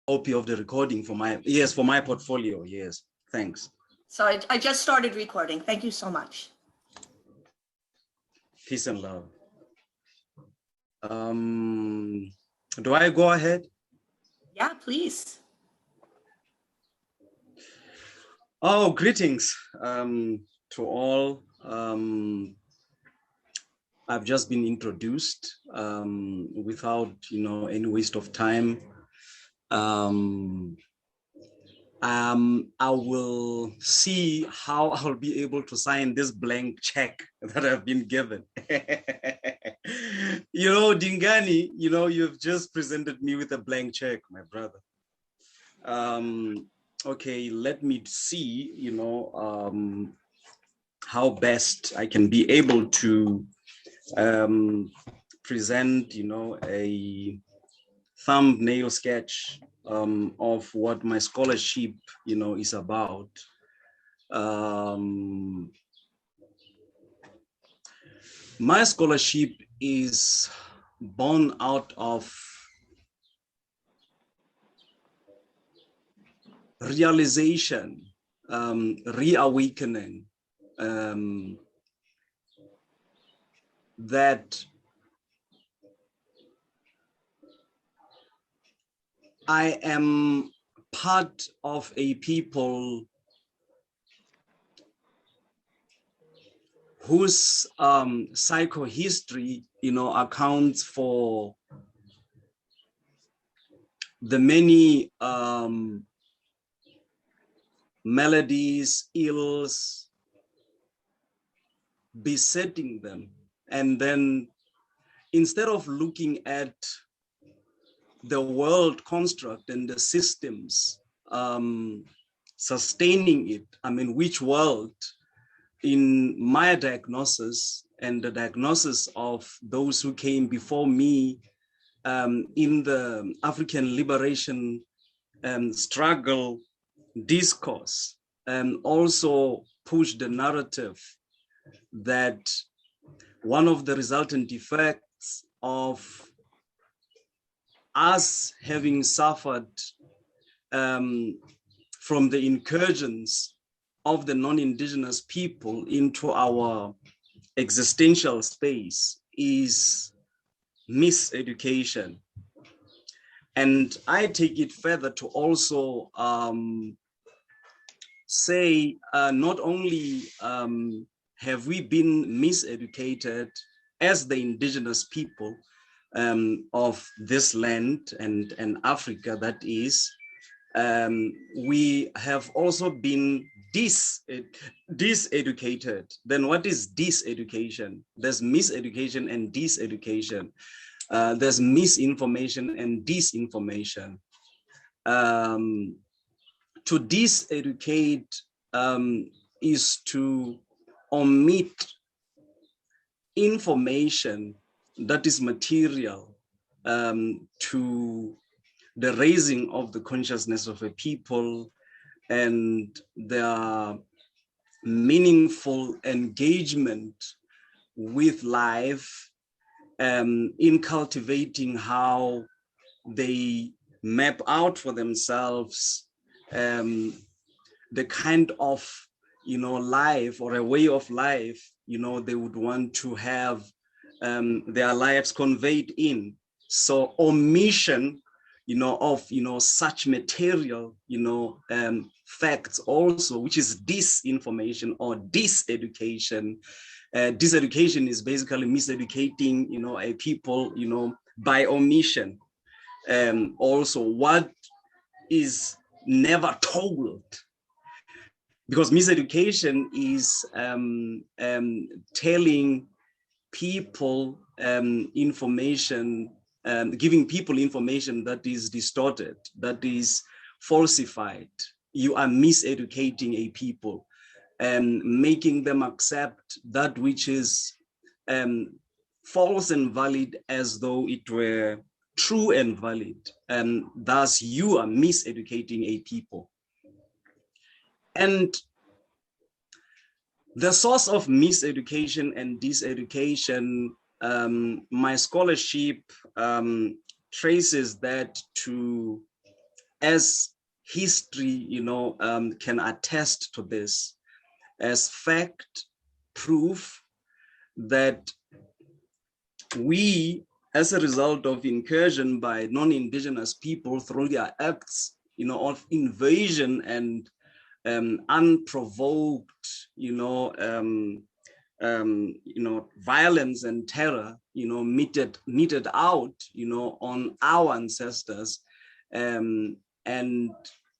copy of the recording for my portfolio. Yes, thanks. So I just started recording. Thank you so much. Peace and love. Do I go ahead? Yeah, please. Oh, greetings to all. I've just been introduced without, any waste of time. I will see how I'll be able to sign this blank check that I've been given. Dingani, you've just presented me with a blank check, my brother. Okay, let me see, how best I can be able to present, a thumbnail sketch of what my scholarship, is about. My scholarship is born out of realization, reawakening, that I am part of a people whose psychohistory, accounts for the many maladies, ills besetting them. And then instead of looking at the world construct and the systems sustaining it, which world, in my diagnosis and the diagnosis of those who came before me in the African liberation struggle discourse, also pushed the narrative that one of the resultant effects of us having suffered from the incursions of the non-indigenous people into our existential space is miseducation. And I take it further to also say not only have we been miseducated as the indigenous people of this land and Africa, that is, we have also been diseducated. Then what is diseducation? There's miseducation and diseducation. There's misinformation and disinformation. To diseducate is to omit information that is material to the raising of the consciousness of a people and their meaningful engagement with life, in cultivating how they map out for themselves the kind of life or a way of life they would want to have their lives conveyed in. So omission of such material facts also, which is disinformation or diseducation. Diseducation is basically miseducating a people by omission. Also what is never told, because miseducation is telling people information, giving people information that is distorted, that is falsified. You are miseducating a people, making them accept that which is false and valid as though it were true and valid. And thus you are miseducating a people. And the source of miseducation and diseducation, my scholarship traces that to as history, can attest to this, as fact, proof that we, as a result of incursion by non-indigenous people through their acts, of invasion and unprovoked, violence and terror, meted out, on our ancestors, and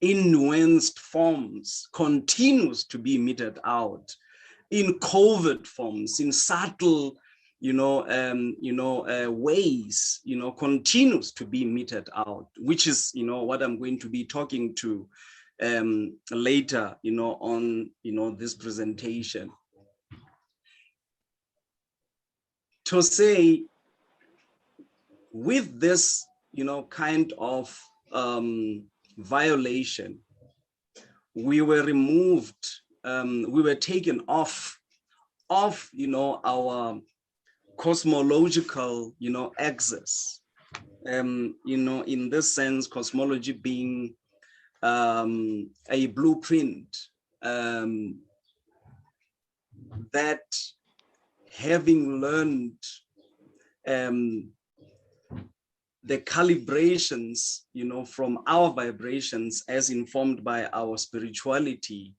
in nuanced forms continues to be meted out in covert forms, in subtle, ways, continues to be meted out, which is, what I'm going to be talking to later, on, this presentation. To say, with this, kind of violation, we were removed, we were taken off, our cosmological, axis. In this sense, cosmology being a blueprint that, having learned the calibrations, from our vibrations as informed by our spirituality,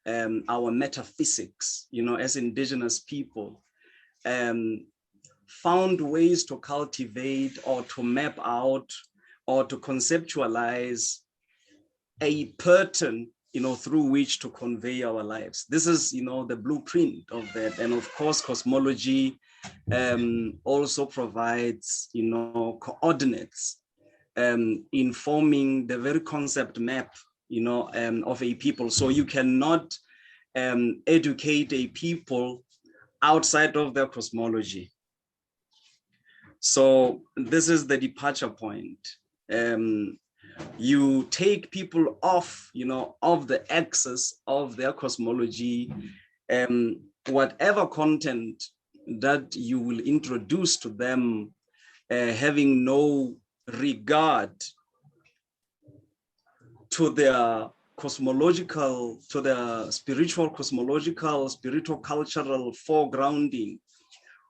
our metaphysics, as indigenous people, found ways to cultivate or to map out or to conceptualize a pattern, through which to convey our lives. This is, the blueprint of that. And of course, cosmology also provides, coordinates, informing the very concept map, of a people. So you cannot educate a people outside of their cosmology. So this is the departure point. You take people off, of the axis of their cosmology, whatever content that you will introduce to them, having no regard to their cosmological, to their spiritual, cosmological, spiritual, cultural foregrounding,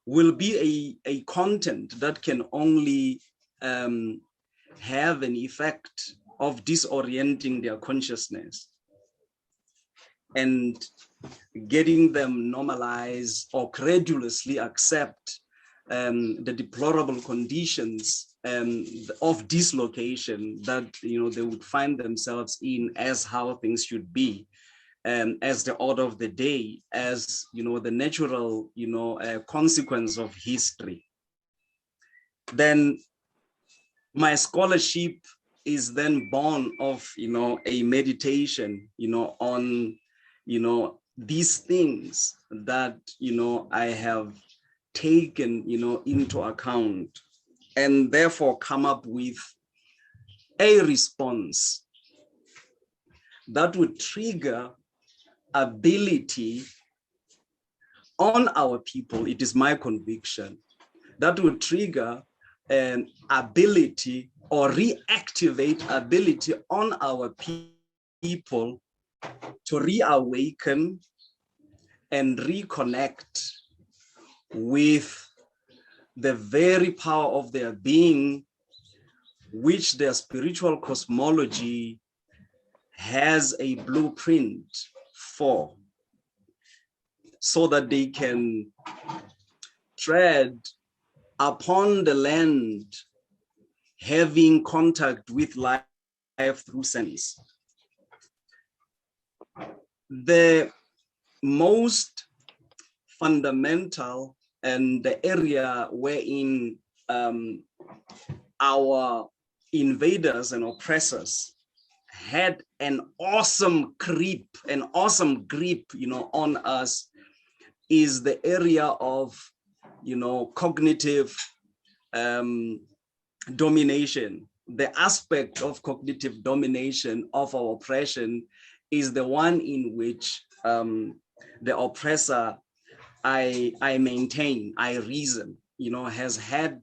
will be a content that can only have an effect of disorienting their consciousness and getting them normalize or credulously accept the deplorable conditions of dislocation that they would find themselves in, as how things should be, as the order of the day, as the natural consequence of history. Then my scholarship is then born of a meditation on these things that I have taken into account, and therefore come up with a response that would trigger ability on our people. It is my conviction that would trigger an ability or reactivate ability on our people to reawaken and reconnect with the very power of their being, which their spiritual cosmology has a blueprint for, so that they can tread upon the land, having contact with life through sense. The most fundamental and the area wherein our invaders and oppressors had an awesome grip on us is the area of cognitive domination. The aspect of cognitive domination of our oppression is the one in which the oppressor, I maintain, I reason, has had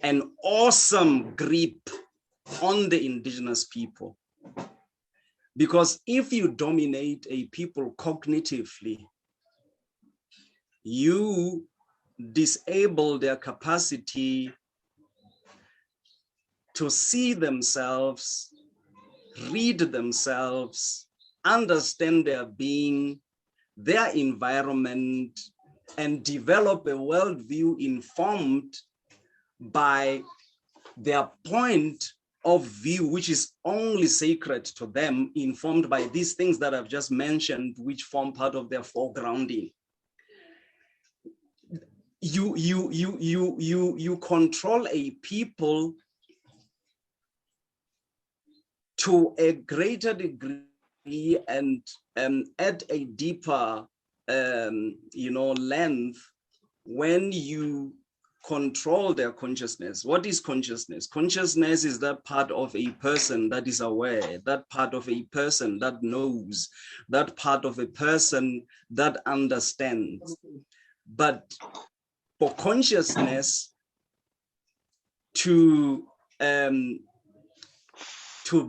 an awesome grip on the indigenous people. Because if you dominate a people cognitively, you disable their capacity to see themselves, read themselves, understand their being, their environment, and develop a worldview informed by their point of view, which is only sacred to them, informed by these things that I've just mentioned, which form part of their foregrounding. You control a people to a greater degree and at a deeper length when you control their consciousness. What is consciousness? Consciousness is that part of a person that is aware, that part of a person that knows, that part of a person that understands. But for consciousness to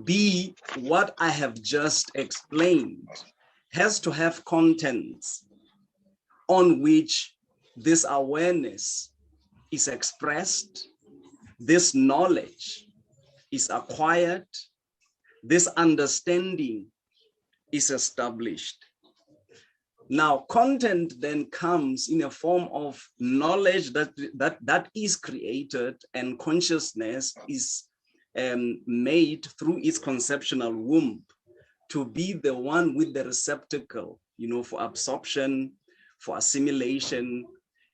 be what I have just explained, has to have contents on which this awareness is expressed, this knowledge is acquired, this understanding is established. Now, content then comes in a form of knowledge that is created, and consciousness is made through its conceptual womb to be the one with the receptacle, for absorption, for assimilation,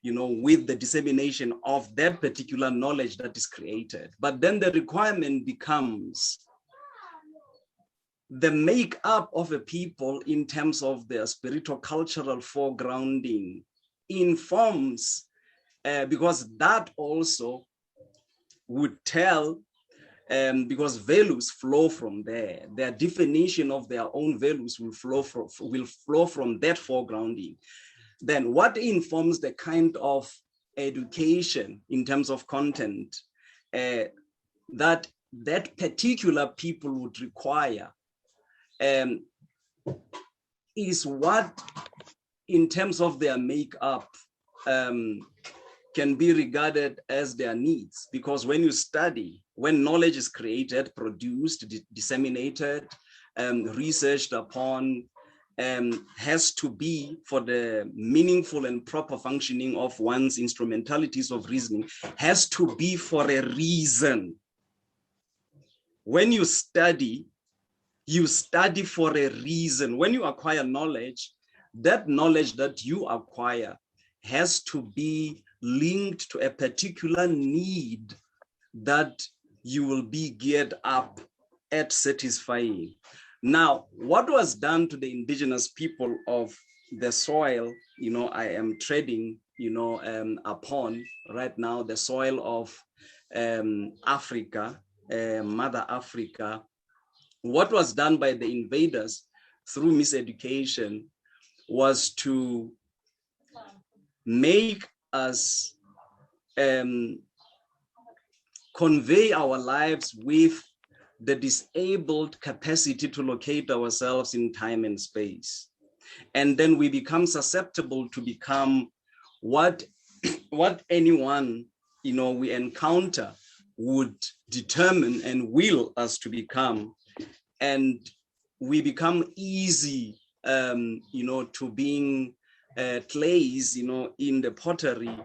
with the dissemination of that particular knowledge that is created. But then the requirement becomes the makeup of a people in terms of their spiritual cultural foregrounding informs, because that also would tell, because values flow from there. Their definition of their own values will flow from that foregrounding. Then what informs the kind of education in terms of content that particular people would require is what, in terms of their makeup, can be regarded as their needs. Because when you study, when knowledge is created, produced, disseminated, researched upon, has to be for the meaningful and proper functioning of one's instrumentalities of reasoning, has to be for a reason. When you study for a reason. When you acquire knowledge, that knowledge that you acquire has to be linked to a particular need that you will be geared up at satisfying. Now, what was done to the indigenous people of the soil, I am treading, upon right now, the soil of Africa, Mother Africa. What was done by the invaders through miseducation was to make us convey our lives with the disabled capacity to locate ourselves in time and space. And then we become susceptible to become what anyone, we encounter would determine and will us to become. And we become easy, to being clays, in the pottery,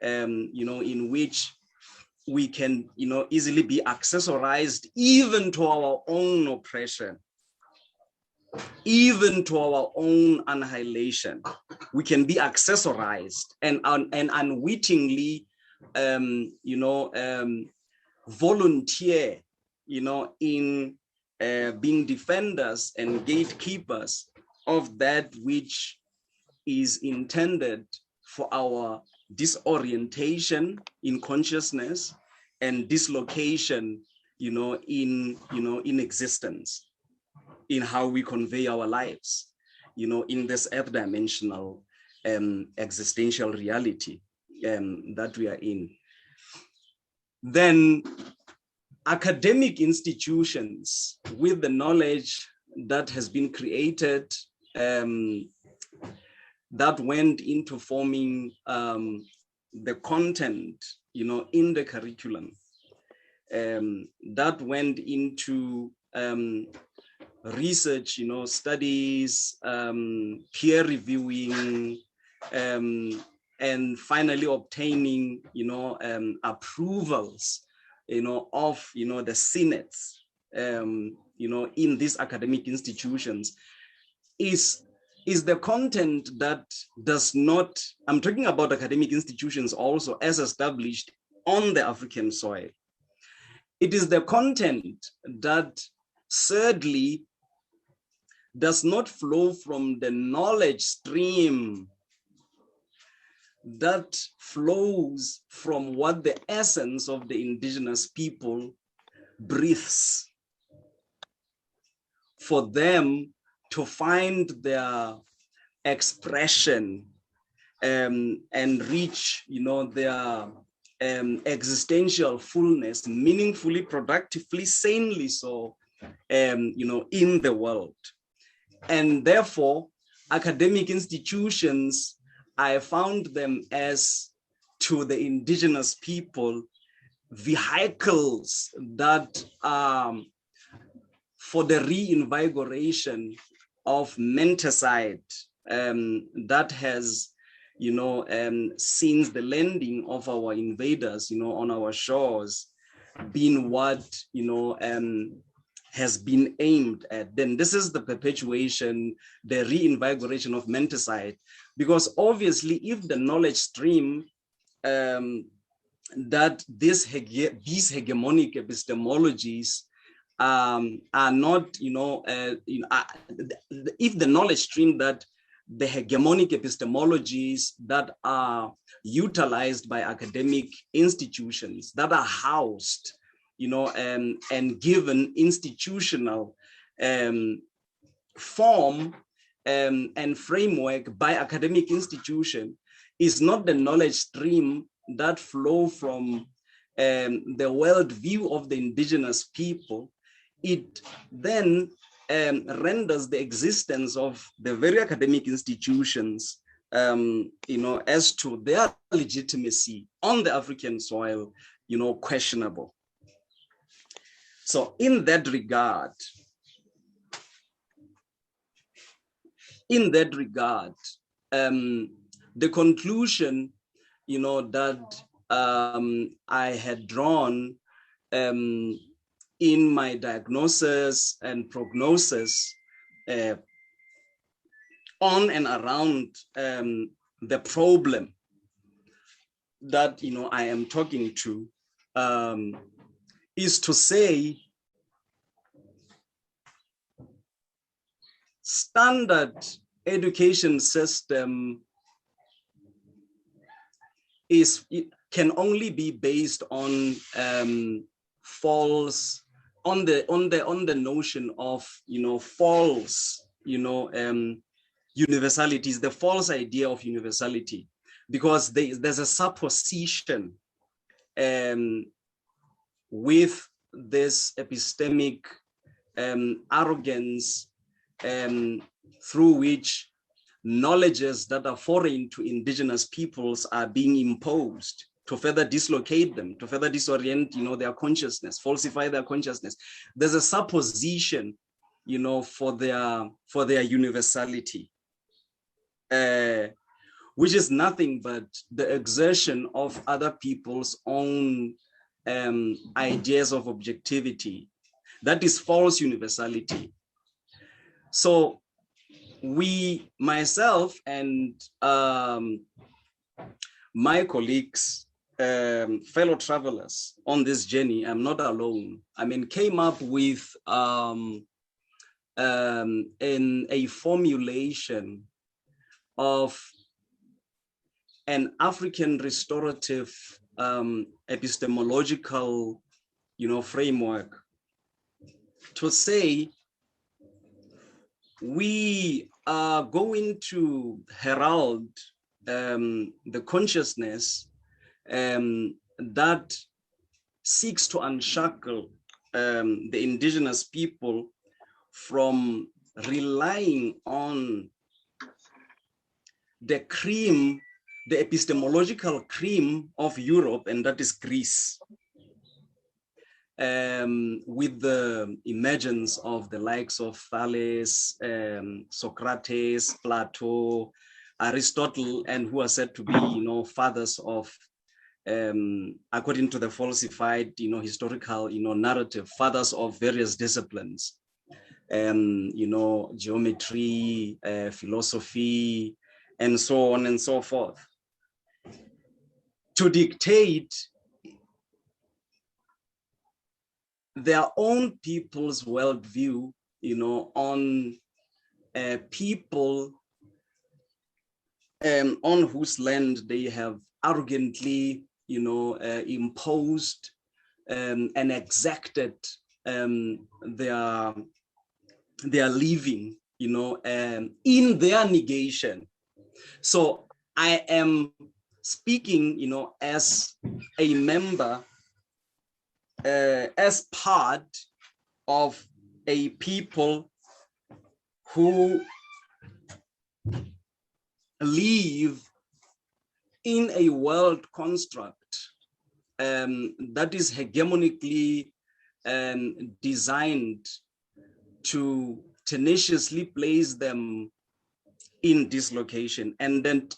in which we can, easily be accessorized even to our own oppression, even to our own annihilation. We can be accessorized and unwittingly, volunteer, in being defenders and gatekeepers of that which is intended for our disorientation in consciousness and dislocation, in existence, in how we convey our lives, in this earth dimensional existential reality that we are in. Then academic institutions with the knowledge that has been created that went into forming the content, in the curriculum, that went into research, studies, peer reviewing, and finally obtaining, approvals, of, the senates, in these academic institutions is the content that does not, I'm talking about academic institutions also as established on the African soil. It is the content that thirdly does not flow from the knowledge stream that flows from what the essence of the indigenous people breathes for them to find their expression and reach, their existential fullness, meaningfully, productively, sanely so, in the world. And therefore, academic institutions, I found them as, to the indigenous people, vehicles that for the reinvigoration of menticide that has, since the landing of our invaders, on our shores, been what, has been aimed at. Then this is the perpetuation, the reinvigoration of menticide, because obviously if the knowledge stream that these hegemonic epistemologies are not, if the knowledge stream that the hegemonic epistemologies that are utilized by academic institutions, that are housed, and given institutional form and framework by academic institution, is not the knowledge stream that flow from the worldview of the indigenous people. It then renders the existence of the very academic institutions, as to their legitimacy on the African soil, questionable. So in that regard, the conclusion, that I had drawn in my diagnosis and prognosis on and around the problem that, I am talking to, is to say, standard education system can only be based on false, on the notion of, false, universalities, the false idea of universality, because there's a supposition with this epistemic arrogance through which knowledges that are foreign to indigenous peoples are being imposed to further dislocate them, to further disorient, their consciousness, falsify their consciousness. There's a supposition, for their universality, which is nothing but the exertion of other people's own ideas of objectivity. That is false universality. So we, myself and my colleagues, fellow travelers on this journey, I'm not alone, came up with a formulation of an African restorative epistemological, framework to say, we are going to herald the consciousness that seeks to unshackle the indigenous people from relying on the cream, the epistemological cream of Europe, and that is Greece. With the emergence of the likes of Thales, Socrates, Plato, Aristotle, and who are said to be, fathers of, according to the falsified, historical, narrative, fathers of various disciplines, geometry, philosophy, and so on and so forth, to dictate their own people's worldview, on people on whose land they have arrogantly, imposed and exacted their living, in their negation. So I am speaking, as a member, as part of a people who live in a world construct that is hegemonically designed to tenaciously place them in dislocation. And then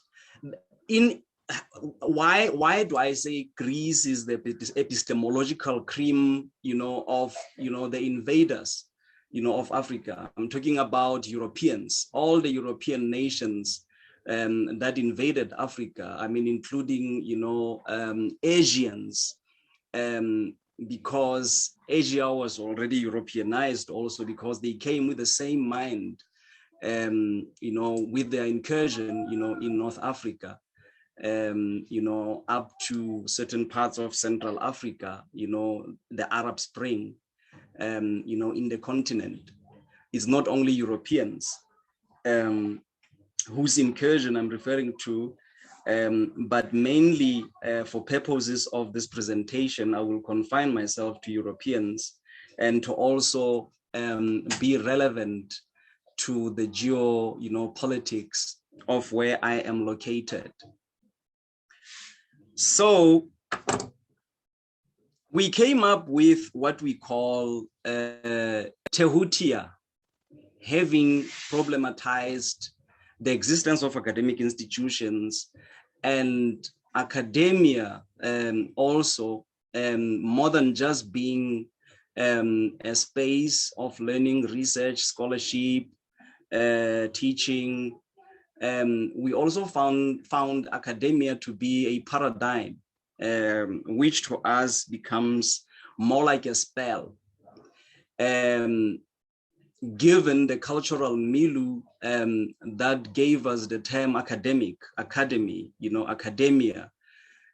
why do I say Greece is the epistemological cream, of, the invaders, of Africa? I'm talking about Europeans, all the European nations that invaded Africa. I mean, including, Asians, because Asia was already Europeanized also because they came with the same mind, with their incursion, in North Africa. Up to certain parts of Central Africa, the Arab Spring, in the continent. It's not only Europeans whose incursion I'm referring to, but mainly for purposes of this presentation, I will confine myself to Europeans and to also be relevant to the geopolitics of where I am located. So we came up with what we call ThT, having problematized the existence of academic institutions and academia, also more than just being a space of learning, research, scholarship, teaching. We also found academia to be a paradigm, which to us becomes more like a spell, given the cultural milieu that gave us the term academy, academia.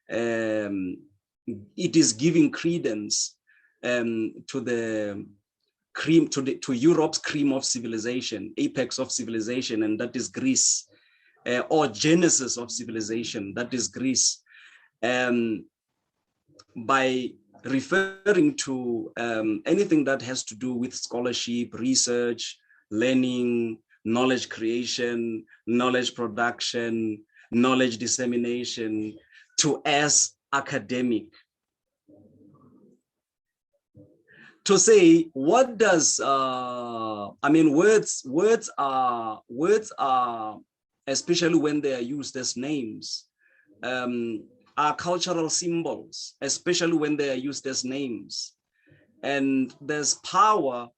It is giving credence to the cream, to Europe's cream of civilization, apex of civilization, and that is Greece, or genesis of civilization, that is Greece, by referring to anything that has to do with scholarship, research, learning, knowledge creation, knowledge production, knowledge dissemination, to as academic. To say, what does, words are, especially when they are used as names, are cultural symbols, especially when they are used as names. And there's power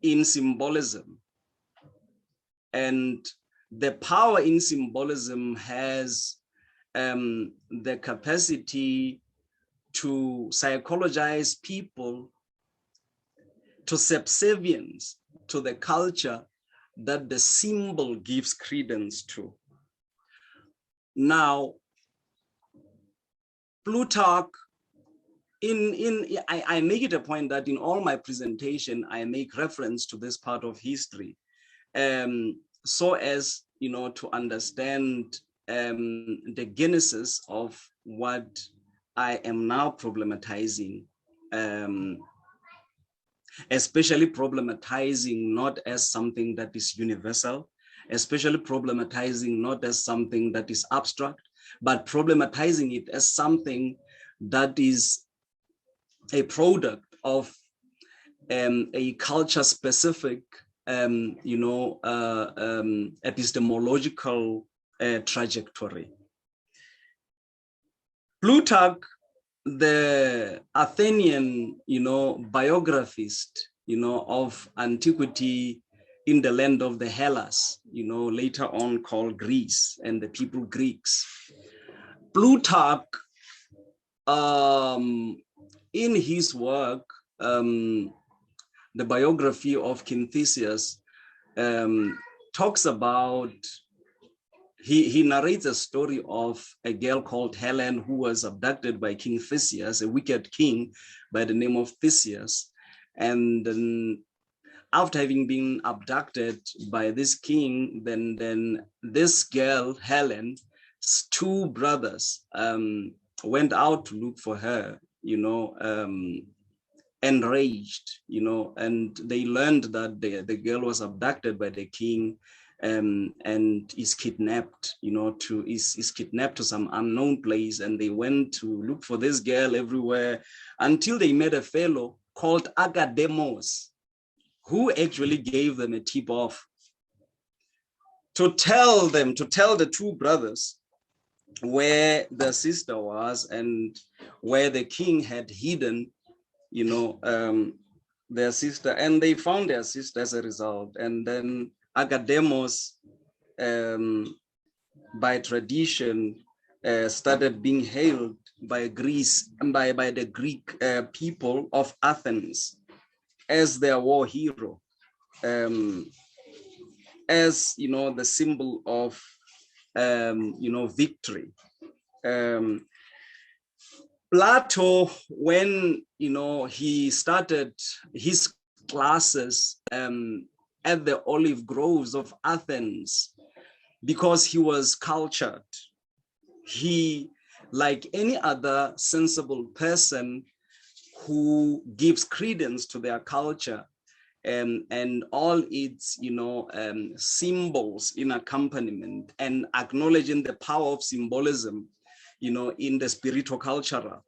in symbolism. And the power in symbolism has the capacity to psychologize people to subservience to the culture that the symbol gives credence to. Now, Plutarch, I make it a point that in all my presentation, I make reference to this part of history, so as, to understand the genesis of what I am now problematizing. especially problematizing not as something that is universal, especially problematizing not as something that is abstract, but problematizing it as something that is a product of a culture-specific, epistemological trajectory. Plutarch, the Athenian, biographist, of antiquity in the land of the Hellas, later on called Greece, and the people Greeks. Plutarch, in his work, the biography of King Theseus, talks about, he narrates a story of a girl called Helen who was abducted by King Theseus, a wicked king by the name of Theseus. And then after having been abducted by this king, then this girl, Helen's two brothers, went out to look for her, enraged, and they learned that the girl was abducted by the king, and is kidnapped, is kidnapped to some unknown place. And they went to look for this girl everywhere until they met a fellow called Academos, who actually gave them a tip off to tell the two brothers where the sister was and where the king had hidden, their sister, and they found their sister as a result. And then Academos, by tradition, started being hailed by Greece and by the Greek people of Athens as their war hero, as the symbol of victory. Plato, when he started his classes at the olive groves of Athens, because he was cultured, he, like any other sensible person who gives credence to their culture, and all its symbols in accompaniment, and acknowledging the power of symbolism in the spiritual-cultural.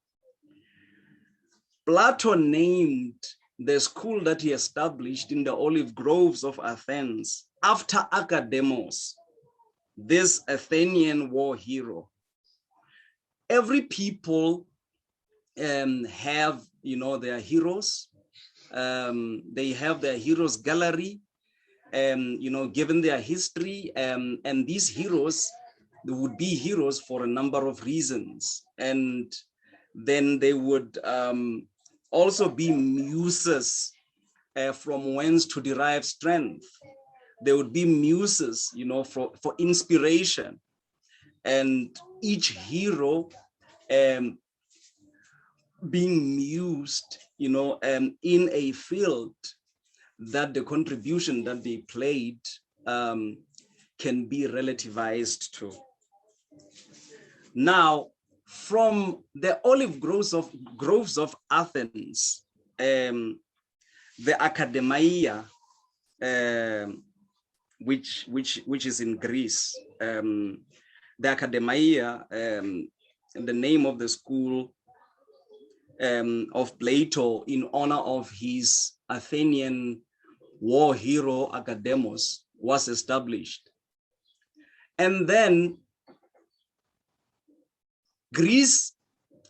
Plato named the school that he established in the olive groves of Athens after Academos, this Athenian war hero. Every people have their heroes. They have their heroes gallery, given their history, and these heroes, they would be heroes for a number of reasons. And then they would also be muses from whence to derive strength. They would be muses, for inspiration. And each hero being mused, in a field that the contribution that they played can be relativized to. Now, from the olive groves of Athens, the Academia, which is in Greece, the Academia, the name of the school of Plato in honor of his Athenian war hero Academos, was established. And then Greece,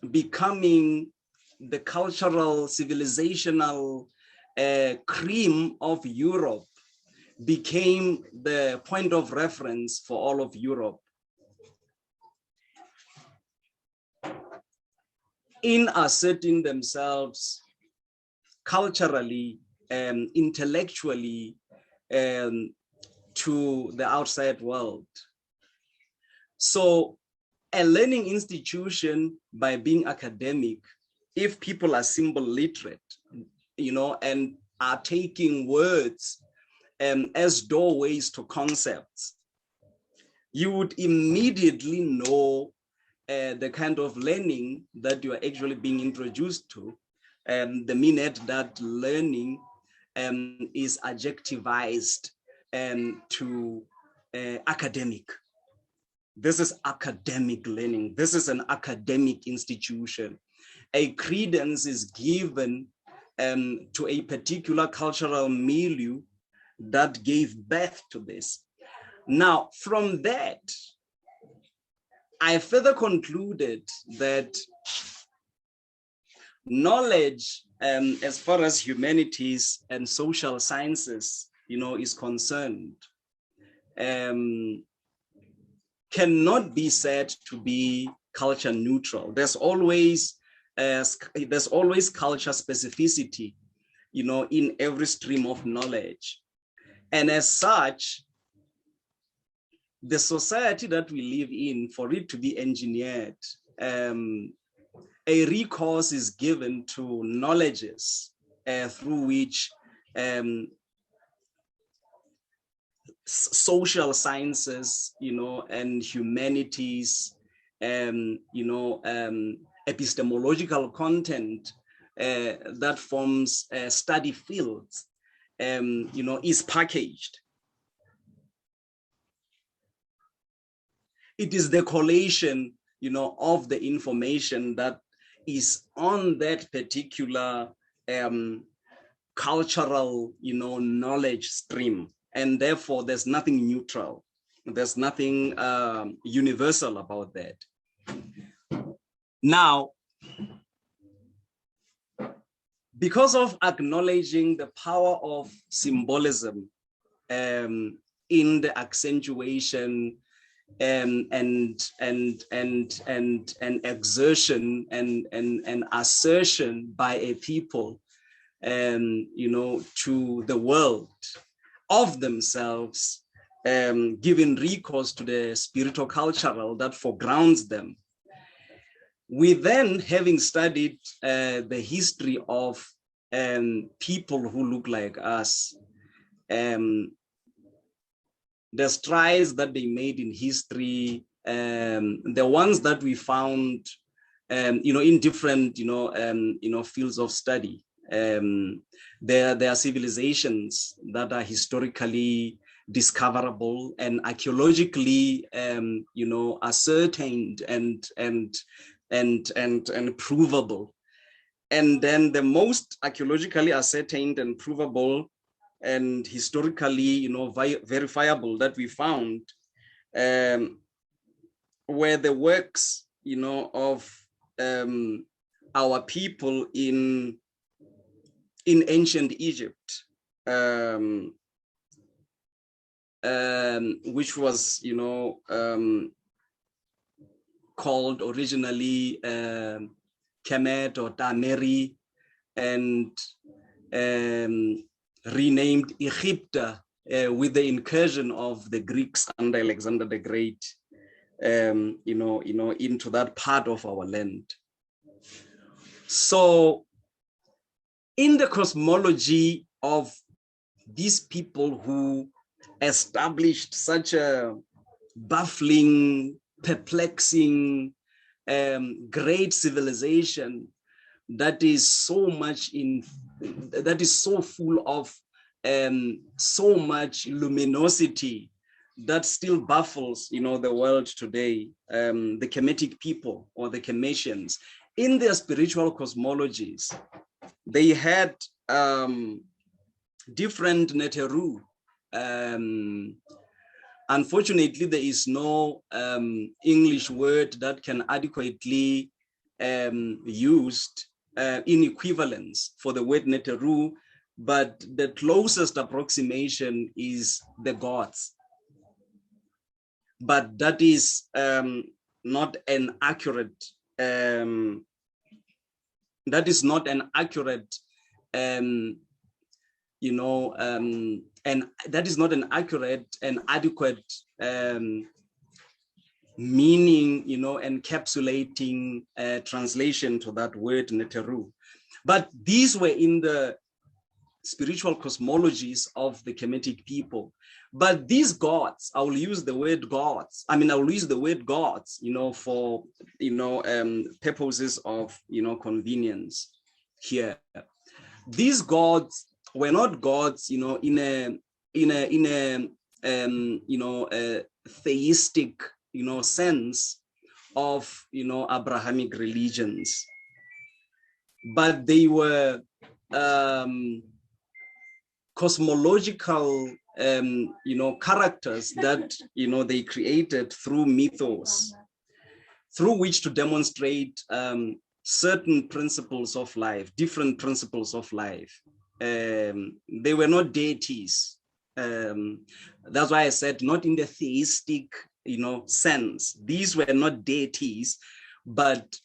becoming the cultural, civilizational cream of Europe, became the point of reference for all of Europe. In asserting themselves culturally and intellectually to the outside world. So a learning institution, by being academic, if people are symbol literate, and are taking words as doorways to concepts, you would immediately know the kind of learning that you are actually being introduced to, the minute that learning is adjectivized to academic. This is academic learning. This is an academic institution. A credence is given to a particular cultural milieu that gave birth to this. Now, from that, I further concluded that knowledge, as far as humanities and social sciences, is concerned, cannot be said to be culture neutral. There's always culture specificity, in every stream of knowledge. And as such, the society that we live in, for it to be engineered, a recourse is given to knowledges through which social sciences, and humanities, epistemological content that forms study fields, is packaged. It is the collation, of the information that is on that particular cultural, knowledge stream. And therefore, there's nothing neutral. There's nothing universal about that. Now, because of acknowledging the power of symbolism in the accentuation and exertion and assertion by a people, to the world of themselves, giving recourse to the spiritual-cultural that foregrounds them. We then, having studied the history of people who look like us, the strides that they made in history, the ones that we found, in different, fields of study. There are civilizations that are historically discoverable and archaeologically, ascertained and provable. And then the most archaeologically ascertained and provable and historically, verifiable that we found were the works, of our people in ancient Egypt, which was, called originally Kemet or Tameri, and renamed Egypt with the incursion of the Greeks under Alexander the Great, into that part of our land. So, in the cosmology of these people who established such a baffling, perplexing, great civilization that is so full of so much luminosity that still baffles, the world today, the Kemetic people or the Kemetians. In their spiritual cosmologies, they had different neteru. Unfortunately, there is no English word that can adequately used in equivalence for the word neteru, but the closest approximation is the gods. But that is not an accurate. And that is not an adequate, meaning, encapsulating translation to that word neteru. But these were in the spiritual cosmologies of the Kemetic people. But these gods, I will use the word gods. I will use the word gods, for, purposes of, convenience here. These gods were not gods, you know, in a theistic, you know, sense of, you know, Abrahamic religions, but they were cosmological, you know, characters that, you know, they created through mythos, through which to demonstrate certain principles of life, different principles of life. They were not deities. That's why I said not in the theistic, you know, sense. These were not deities, but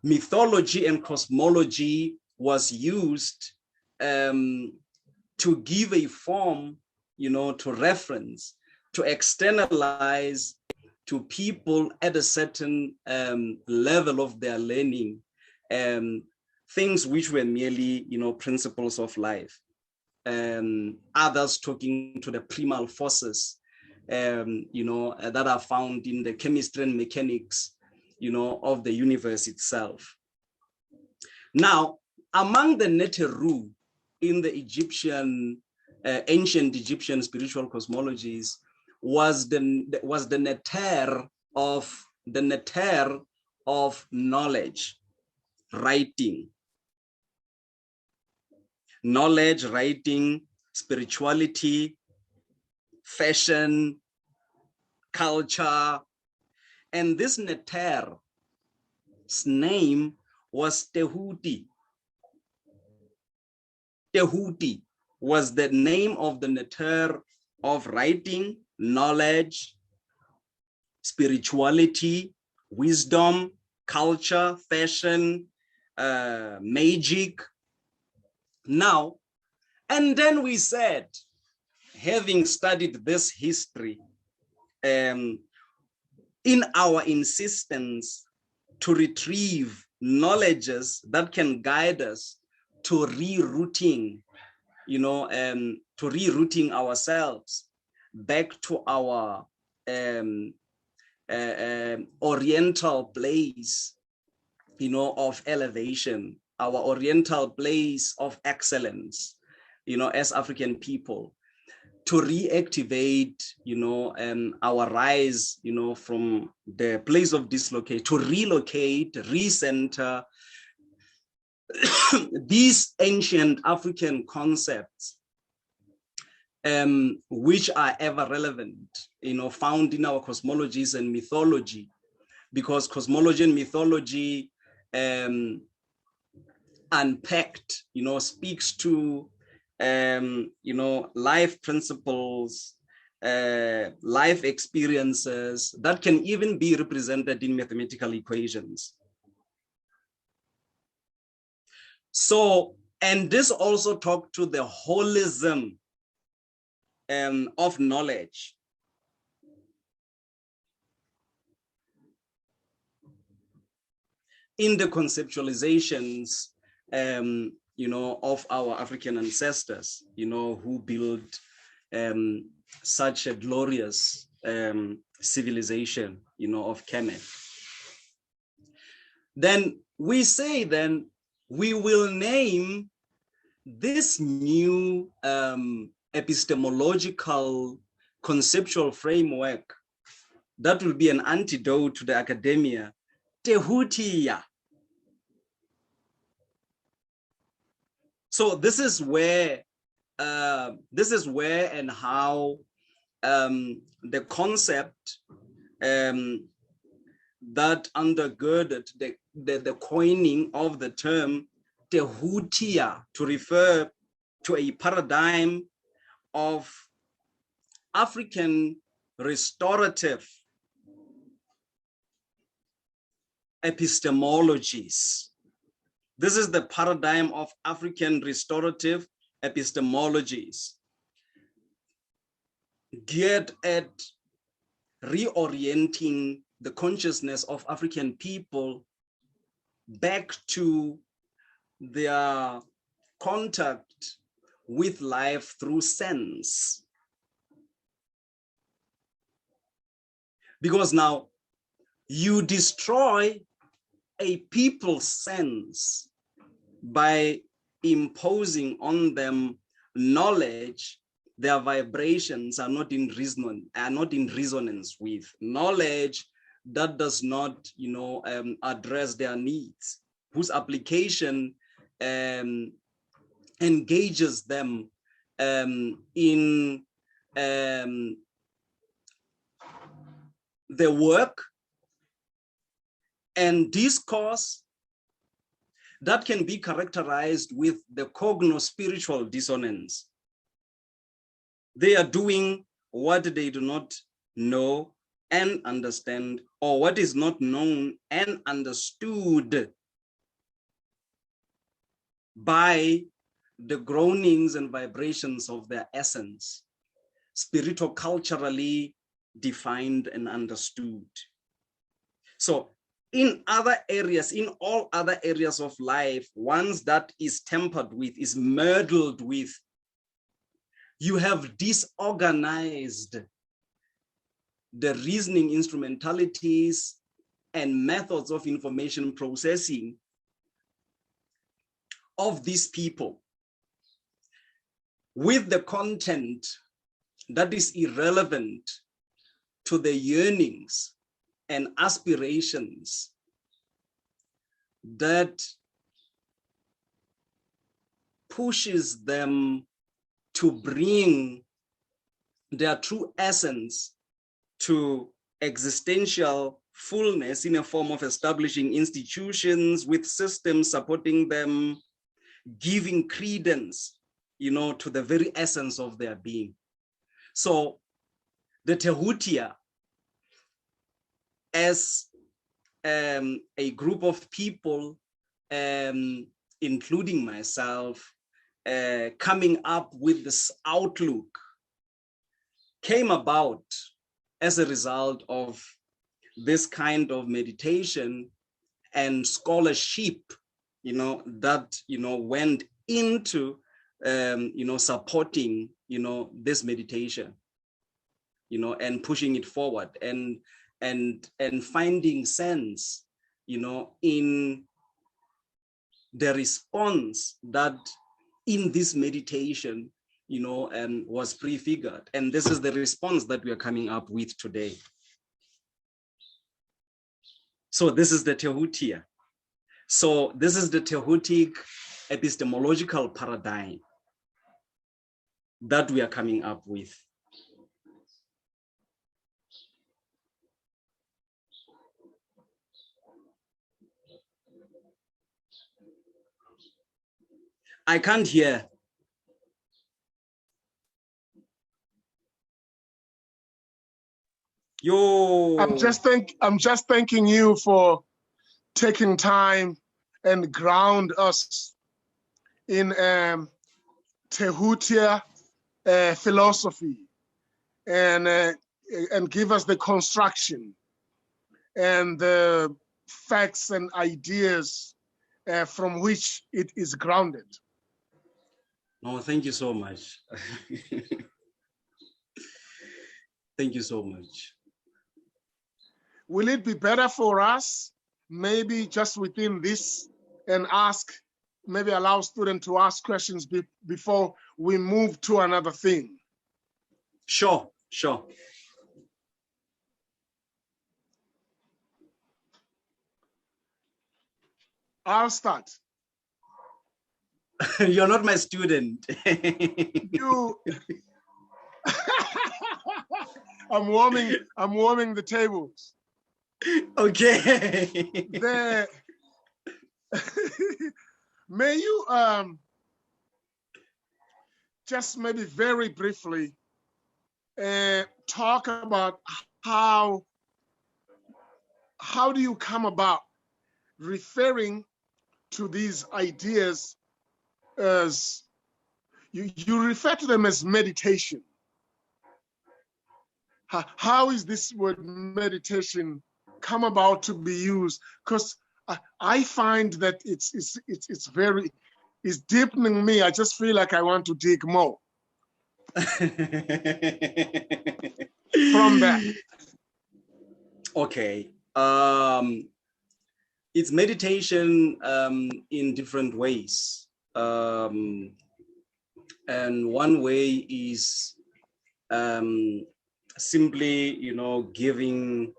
mythology and cosmology was used to give a form, you know, to reference, to externalize to people at a certain level of their learning, things which were merely, you know, principles of life. Others talking to the primal forces, you know, that are found in the chemistry and mechanics, you know, of the universe itself. Now, among the NETER in the Egyptian, ancient Egyptian spiritual cosmologies was the NETER of knowledge, writing, spirituality, fashion, culture. And this NETER's name was ThT. ThT was the name of the NETER of writing, knowledge, spirituality, wisdom, culture, fashion, magic. Now, and then we said, having studied this history, in our insistence to retrieve knowledges that can guide us to rerouting, you know, to rerouting ourselves back to our oriental place, you know, of elevation, our oriental place of excellence, you know, as African people, to reactivate, you know, our rise, you know, from the place of dislocate, to relocate, recenter these ancient African concepts, which are ever relevant, you know, found in our cosmologies and mythology, because cosmology and mythology unpacked, you know, speaks to, you know, life principles, life experiences that can even be represented in mathematical equations. So, and this also talked to the holism of knowledge. In the conceptualizations, you know, of our African ancestors, you know, who built such a glorious civilization, you know, of Kemet. Then we say, then we will name this new epistemological conceptual framework that will be an antidote to the academia, ThT. So this is where and how the concept that undergirded the coining of the term ThT to refer to a paradigm of African restorative epistemologies. This is the paradigm of African restorative epistemologies, geared at reorienting the consciousness of African people back to their contact with life through sense. Because now you destroy a people's sense by imposing on them knowledge their vibrations are not in resonance with, knowledge that does not, address their needs, whose application engages them in the work and discourse that can be characterized with the cogno-spiritual dissonance. They are doing what they do not know and understand, or what is not known and understood by the groanings and vibrations of their essence, spiritual-culturally defined and understood. So in other areas, in all other areas of life, ones that is tempered with, is murdered with, you have disorganized the reasoning instrumentalities and methods of information processing of these people with the content that is irrelevant to the yearnings and aspirations that pushes them to bring their true essence to existential fullness in a form of establishing institutions with systems supporting them, giving credence, to the very essence of their being. So the ThT, as a group of people, including myself, coming up with this outlook, came about as a result of this kind of meditation and scholarship, that, went into, supporting, this meditation, and pushing it forward and finding sense, in the response that in this meditation, was prefigured. And this is the response that we are coming up with today. So this is the ThT. So this is the ThTic epistemological paradigm that we are coming up with. I can't hear. Yo. I'm just thanking you for taking time and ground us in ThT philosophy and give us the construction and the facts and ideas from which it is grounded. Oh, thank you so much. Thank you so much. Will it be better for us, maybe just within this, and maybe allow students to ask questions before we move to another thing? Sure, sure. I'll start. You're not my student. I'm warming the tables. Okay. May you just maybe very briefly talk about how do you come about referring to these ideas as you refer to them as meditation? How is this word meditation come about to be used? Because I find that it's deepening me. I just feel like I want to dig more from that. Okay. It's meditation in different ways. And one way is simply, giving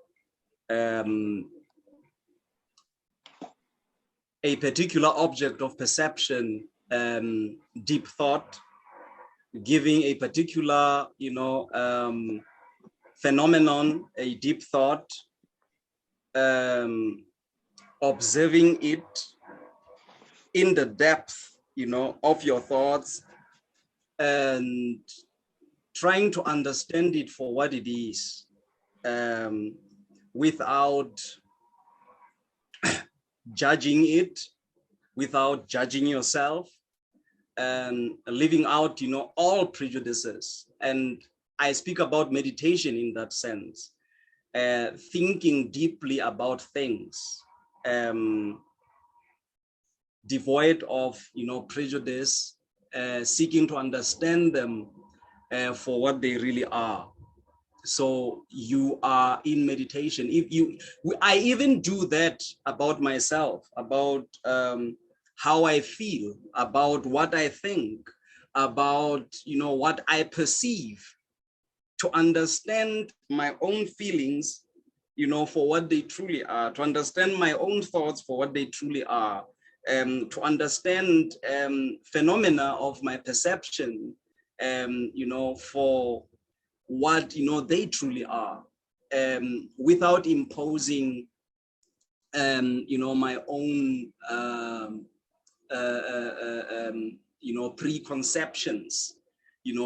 a particular object of perception deep thought, giving a particular, phenomenon a deep thought, observing it in the depth, of your thoughts, and trying to understand it for what it is, without judging it, without judging yourself, and leaving out, all prejudices. And I speak about meditation in that sense, thinking deeply about things, devoid of, prejudice, seeking to understand them for what they really are. So you are in meditation. I even do that about myself, about how I feel, about what I think, about, what I perceive, to understand my own feelings, for what they truly are, to understand my own thoughts for what they truly are, to understand phenomena of my perception, for what, they truly are, without imposing, my own, preconceptions,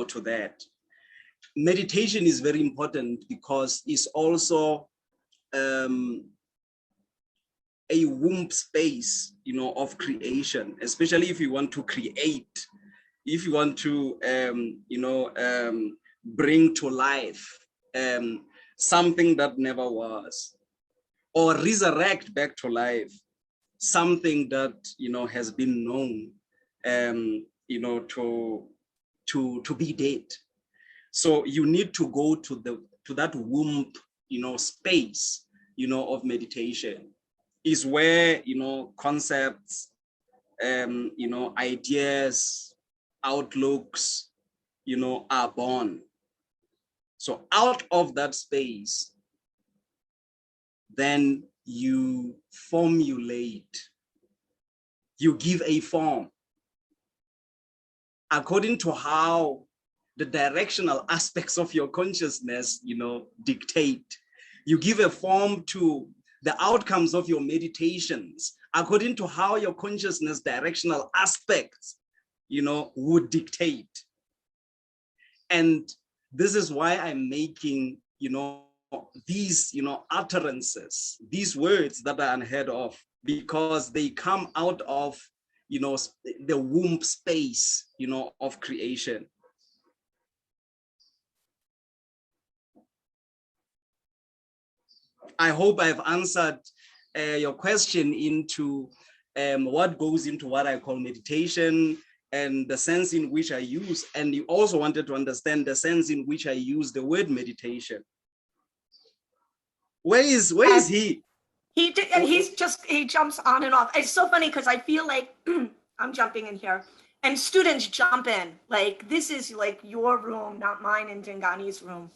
to that. Meditation is very important because it's also a womb space, of creation, especially if you want to create, if you want to, bring to life something that never was, or resurrect back to life something that, has been known, to be dead. So you need to go to that womb, space, of meditation, is where, concepts, ideas, outlooks, are born. So out of that space, then you formulate, you give a form according to how the directional aspects of your consciousness, dictate. You give a form to the outcomes of your meditations according to how your consciousness directional aspects, would dictate. And this is why I'm making, these, utterances, these words that are unheard of, because they come out of, the womb space, of creation. I hope I've answered your question into what goes into what I call meditation, and the sense in which I use, and you also wanted to understand the sense in which I use the word meditation. Where is he? He did, and he jumps on and off. It's so funny because I feel like I'm jumping in here, and students jump in. Like, this is like your room, not mine and Dingani's room.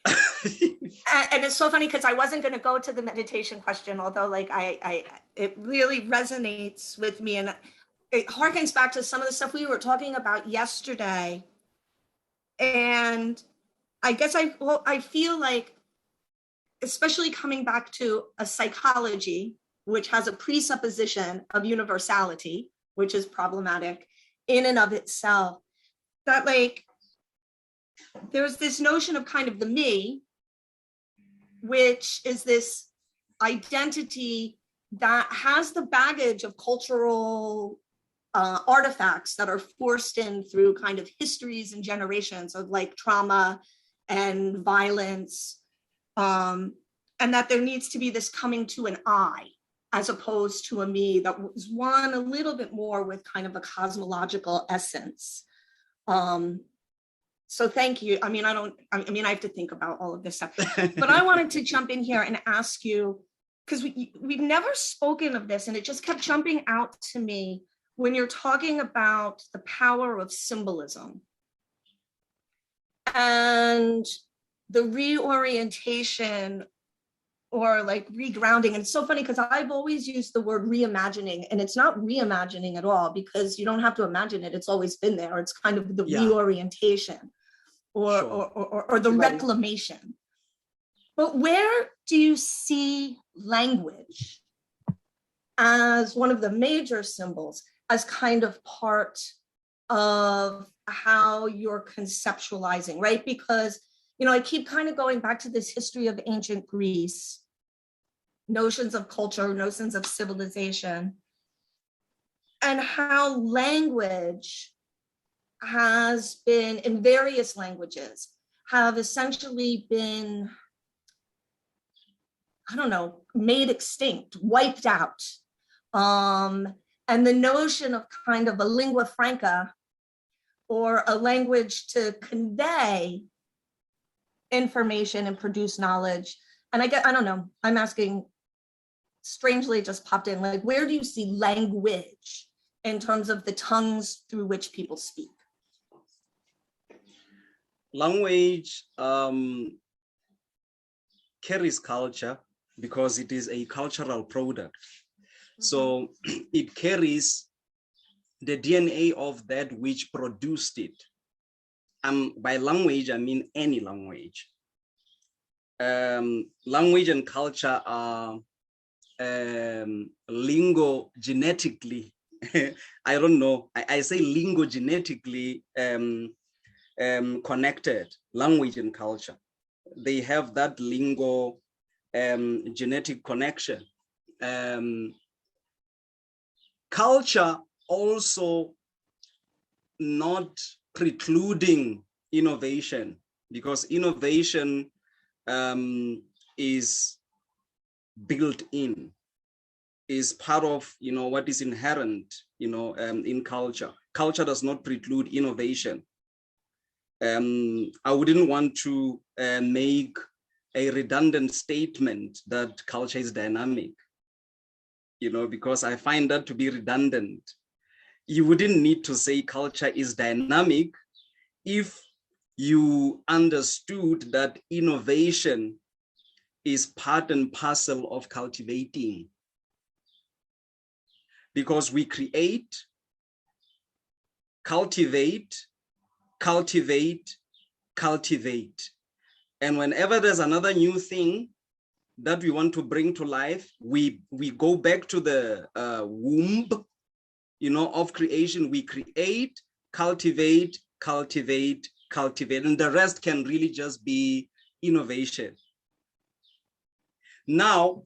And it's so funny because I wasn't going to go to the meditation question, although like it really resonates with me, and it harkens back to some of the stuff we were talking about yesterday. And I guess I feel like, especially coming back to a psychology, which has a presupposition of universality, which is problematic in and of itself, that like, there's this notion of kind of the me, which is this identity that has the baggage of cultural artifacts that are forced in through kind of histories and generations of like trauma and violence, and that there needs to be this coming to an I, as opposed to a me that was one a little bit more with kind of a cosmological essence. So thank you. I mean, I have to think about all of this stuff, but I wanted to jump in here and ask you, because we've never spoken of this, and it just kept jumping out to me when you're talking about the power of symbolism and the reorientation or like regrounding. And it's so funny because I've always used the word reimagining, and it's not reimagining at all, because you don't have to imagine it. It's always been there. It's kind of the reorientation or, Sure. or the reclamation. But where do you see language as one of the major symbols, as kind of part of how you're conceptualizing, right? Because, you know, I keep kind of going back to this history of ancient Greece, notions of culture, notions of civilization, and how language has been, in various languages, have essentially been, I don't know, made extinct, wiped out. And the notion of kind of a lingua franca, or a language to convey information and produce knowledge. And I don't know, I'm asking, strangely it just popped in, like, where do you see language in terms of the tongues through which people speak? Language carries culture because it is a cultural product. So it carries the DNA of that which produced it. By language, I mean any language. Language and culture are lingo-genetically, I don't know, I say lingo-genetically connected, language and culture. They have that lingo genetic connection. Culture also not precluding innovation, because innovation is built in, is part of, you know, what is inherent, you know, in culture. Culture does not preclude innovation. I wouldn't want to make a redundant statement that culture is dynamic, you know, because I find that to be redundant. You wouldn't need to say culture is dynamic if you understood that innovation is part and parcel of cultivating. Because we create, cultivate, cultivate, cultivate. And whenever there's another new thing that we want to bring to life, we go back to the womb, you know, of creation. We create, cultivate, cultivate, cultivate, and the rest can really just be innovation. Now,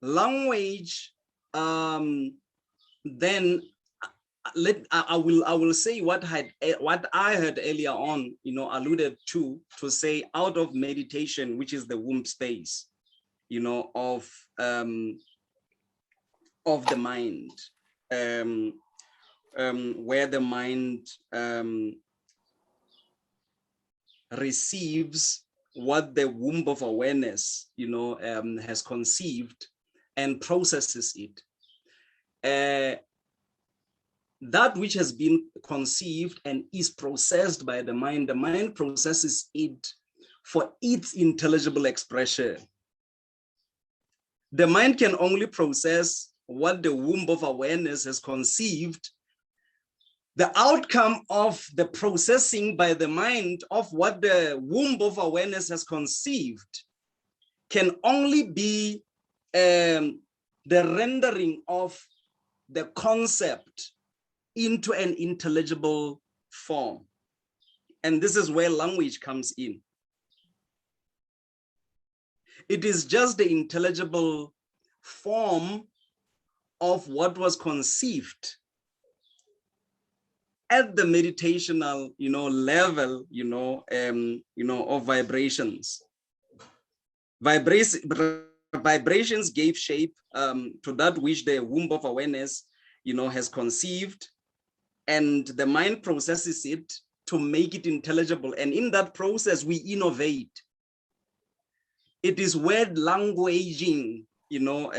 language, then I will say what I had earlier on, you know, alluded to say, out of meditation, which is the womb space, you know, of the mind, where the mind receives what the womb of awareness, you know, has conceived and processes it. That which has been conceived and is processed by the mind processes it for its intelligible expression. The mind can only process what the womb of awareness has conceived. The outcome of the processing by the mind of what the womb of awareness has conceived can only be the rendering of the concept into an intelligible form. And this is where language comes in. It is just the intelligible form of what was conceived at the meditational, you know, level, of vibrations. Vibrations gave shape to that which the womb of awareness, you know, has conceived, and the mind processes it to make it intelligible. And in that process, we innovate. It is where languaging, you know,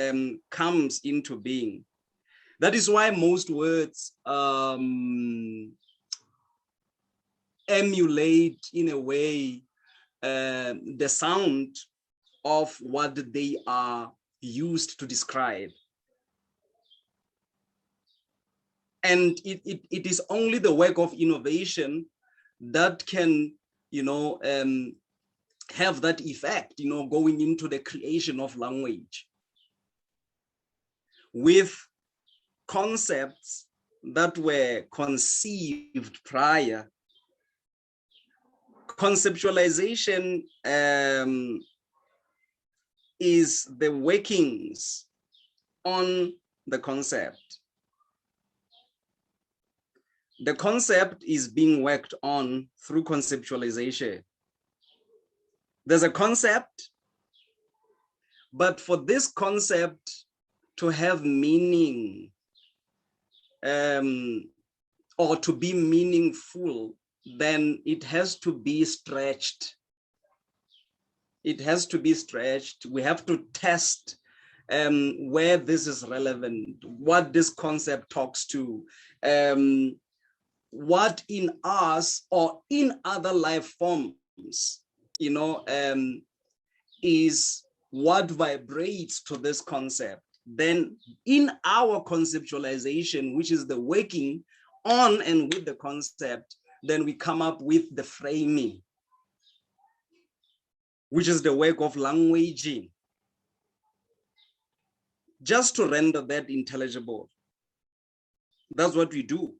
comes into being. That is why most words emulate in a way the sound of what they are used to describe. And it is only the work of innovation that can, have that effect, going into the creation of language with concepts that were conceived prior. Conceptualization is the workings on the concept. The concept is being worked on through conceptualization. There's a concept, but for this concept to have meaning or to be meaningful, then it has to be stretched. It has to be stretched. We have to test where this is relevant, what this concept talks to, what in us or in other life forms, is what vibrates to this concept. Then in our conceptualization, which is the working on and with the concept, then we come up with the framing, which is the work of languaging, just to render that intelligible. That's what we do.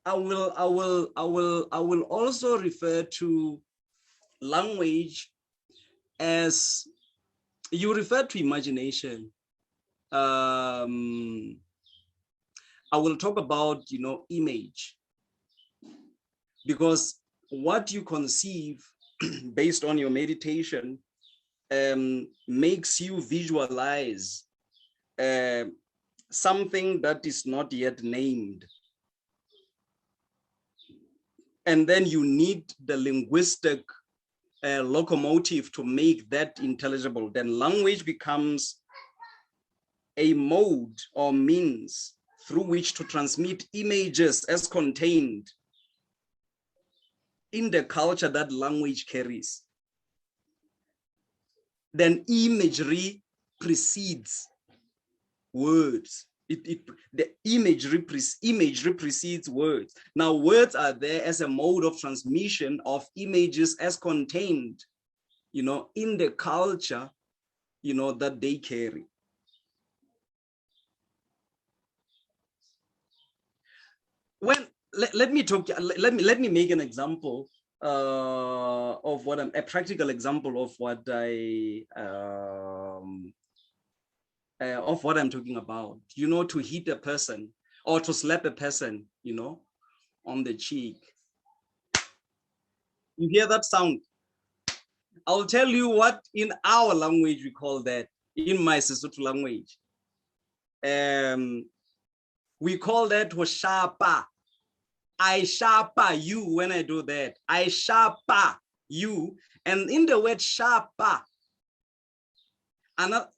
I will also refer to language as, you refer to imagination. I will talk about, image, because what you conceive based on your meditation makes you visualize something that is not yet named. And then you need the linguistic locomotive to make that intelligible. Then language becomes a mode or means through which to transmit images as contained in the culture that language carries. Then imagery precedes words. The imagery precedes words. Now words are there as a mode of transmission of images as contained, in the culture, that they carry. Let me make an example of a practical example of what I'm talking about. To hit a person or to slap a person, on the cheek. You hear that sound? I'll tell you what in our language we call that, in my Sesotho language. We call that hoshapa. I sharpa you when I do that. I sharpa you. And in the word sharpa,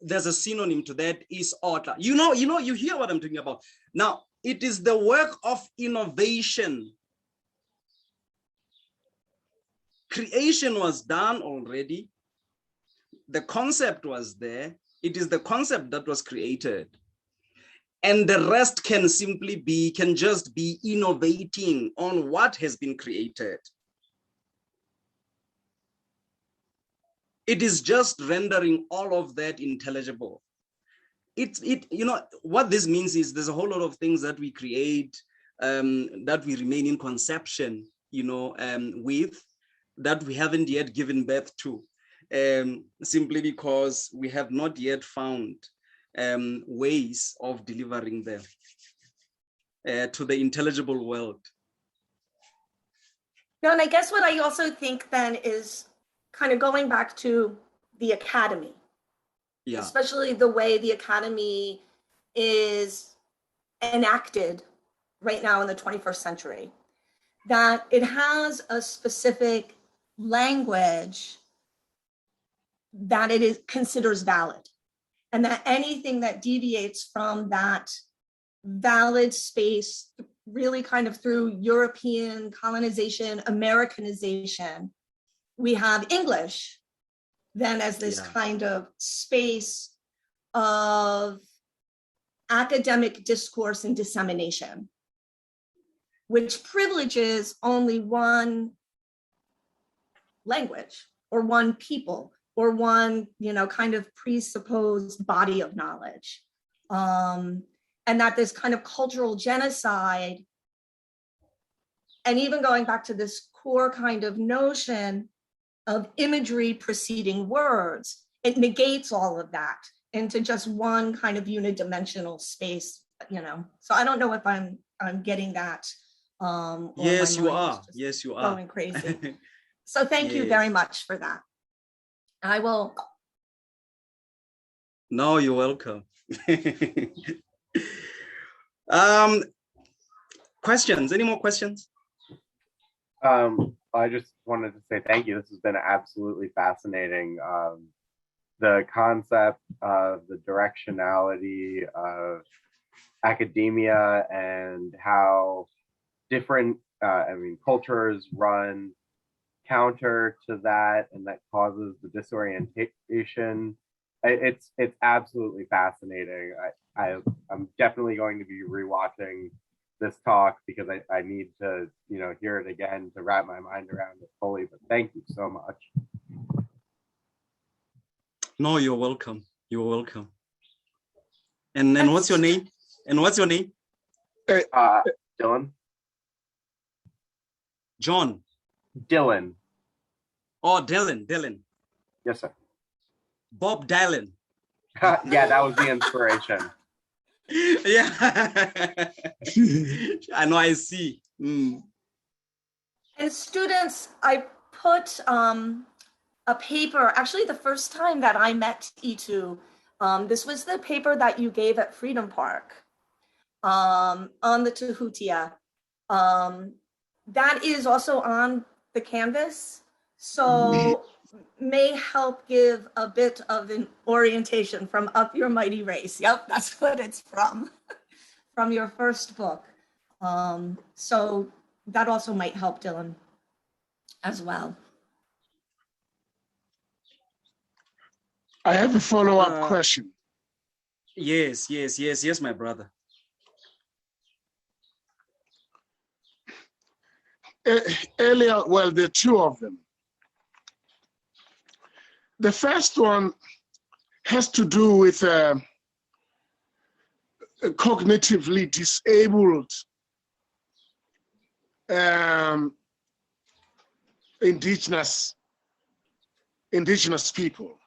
there's a synonym to that, is otter. You hear what I'm talking about. Now, it is the work of innovation. Creation was done already. The concept was there. It is the concept that was created. And the rest can just be innovating on what has been created. It is just rendering all of that intelligible. What this means is there's a whole lot of things that we create, that we remain in conception, with, that we haven't yet given birth to, simply because we have not yet found ways of delivering them to the intelligible world. And I guess what I also think then is kind of going back to the academy, especially the way the academy is enacted right now in the 21st century, that it has a specific language that considers valid. and that anything that deviates from that valid space, really kind of through European colonization, Americanization, we have English then as this kind of space of academic discourse and dissemination, which privileges only one language or one people or one, kind of presupposed body of knowledge. And that this kind of cultural genocide, and even going back to this core kind of notion of imagery preceding words, it negates all of that into just one kind of unidimensional space, So I don't know if I'm getting that. Yes, you are. Yes, you are. Going crazy. So thank you very much for that. I will. No, you're welcome. Questions? Any more questions? I just wanted to say thank you. This has been absolutely fascinating. The concept of the directionality of academia and how different, cultures run counter to that, and that causes the disorientation. It's absolutely fascinating. I'm definitely going to be rewatching this talk because I need to, hear it again to wrap my mind around it fully. But thank you so much. No, you're welcome. You're welcome. And then what's your name? Dylan. John. Dylan. Oh, Dylan. Yes, sir. Bob Dylan. Yeah, that was the inspiration. Yeah. I know, I see. And students, I put a paper, actually the first time that I met E2, this was the paper that you gave at Freedom Park on the ThT. That is also on the Canvas, so may help give a bit of an orientation from Up Your Mighty Race. Yep, that's what it's from your first book. So that also might help Dylan as well. I have a follow-up question. Yes, my brother. Earlier, well, there are two of them. The first one has to do with cognitively disabled indigenous people.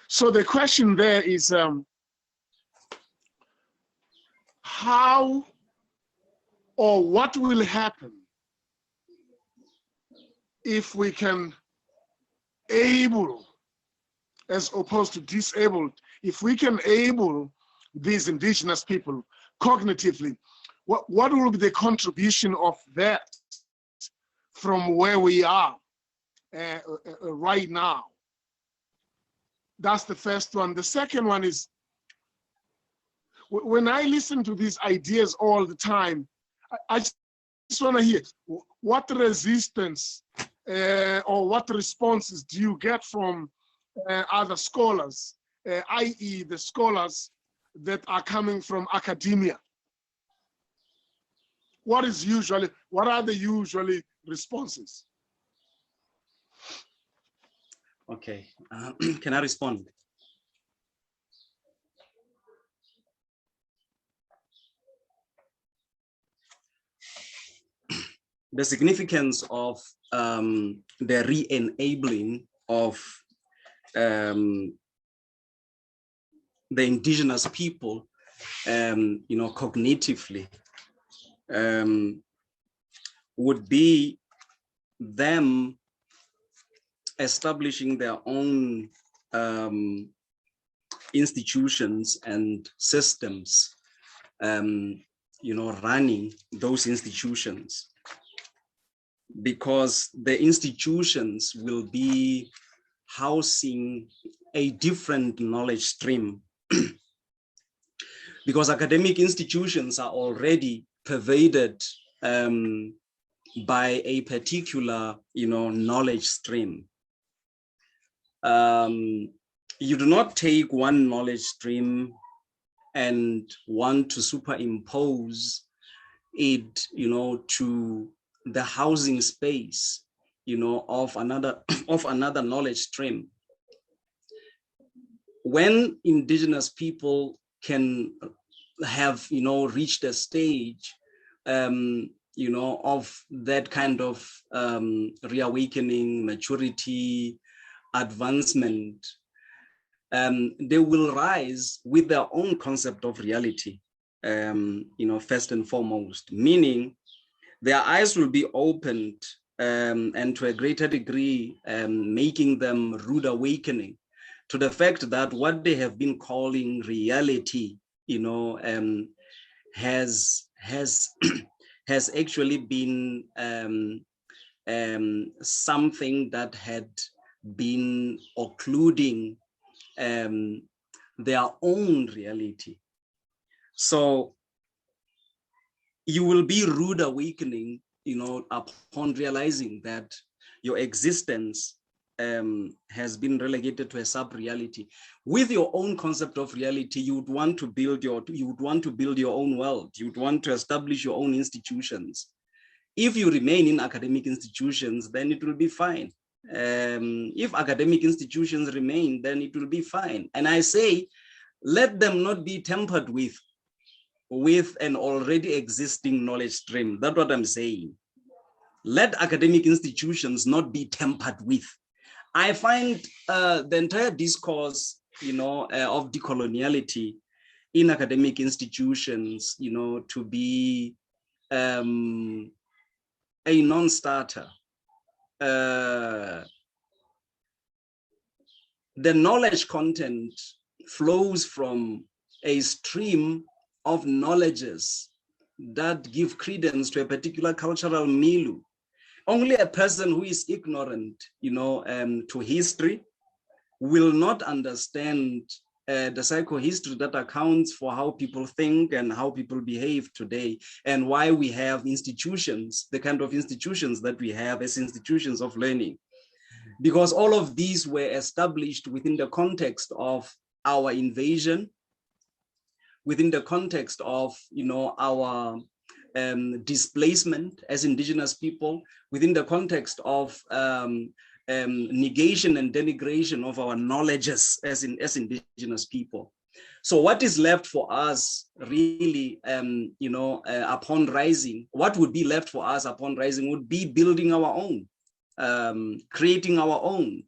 So the question there is how or what will happen if we can able, as opposed to disabled, if we can able these indigenous people cognitively, what will be the contribution of that from where we are right now? That's the first one. The second one is, when I listen to these ideas all the time, I just want to hear what resistance or what responses do you get from other scholars, i.e. the scholars that are coming from academia? What are the usually responses? Okay, can I respond? The significance of the re-enabling of the indigenous people, cognitively, would be them establishing their own institutions and systems, running those institutions, because the institutions will be housing a different knowledge stream. Because academic institutions are already pervaded by a particular, knowledge stream. You do not take one knowledge stream and want to superimpose it, to the housing space, of another knowledge stream. When indigenous people can have, reached a stage, of that kind of reawakening, maturity, advancement, they will rise with their own concept of reality, first and foremost, meaning their eyes will be opened, and to a greater degree, making them rude awakening to the fact that what they have been calling reality, has actually been something that had been occluding their own reality. So you will be rude awakening, upon realizing that your existence has been relegated to a sub-reality. With your own concept of reality, you would want to build your own world. You would want to establish your own institutions. If you remain in academic institutions, then it will be fine. If academic institutions remain, then it will be fine. And I say, let them not be tempered with an already existing knowledge stream. That's what I'm saying. Let academic institutions not be tempered with. I find the entire discourse, of decoloniality in academic institutions, to be a non-starter. The knowledge content flows from a stream of knowledges that give credence to a particular cultural milieu. Only a person who is ignorant, to history will not understand the psychohistory that accounts for how people think and how people behave today, and why we have institutions, the kind of institutions that we have as institutions of learning. Because all of these were established within the context of our invasion, within the context of, our displacement as indigenous people, within the context of negation and denigration of our knowledges as indigenous people. So what is left for us really, upon rising, what would be left for us upon rising would be building our own, creating our own.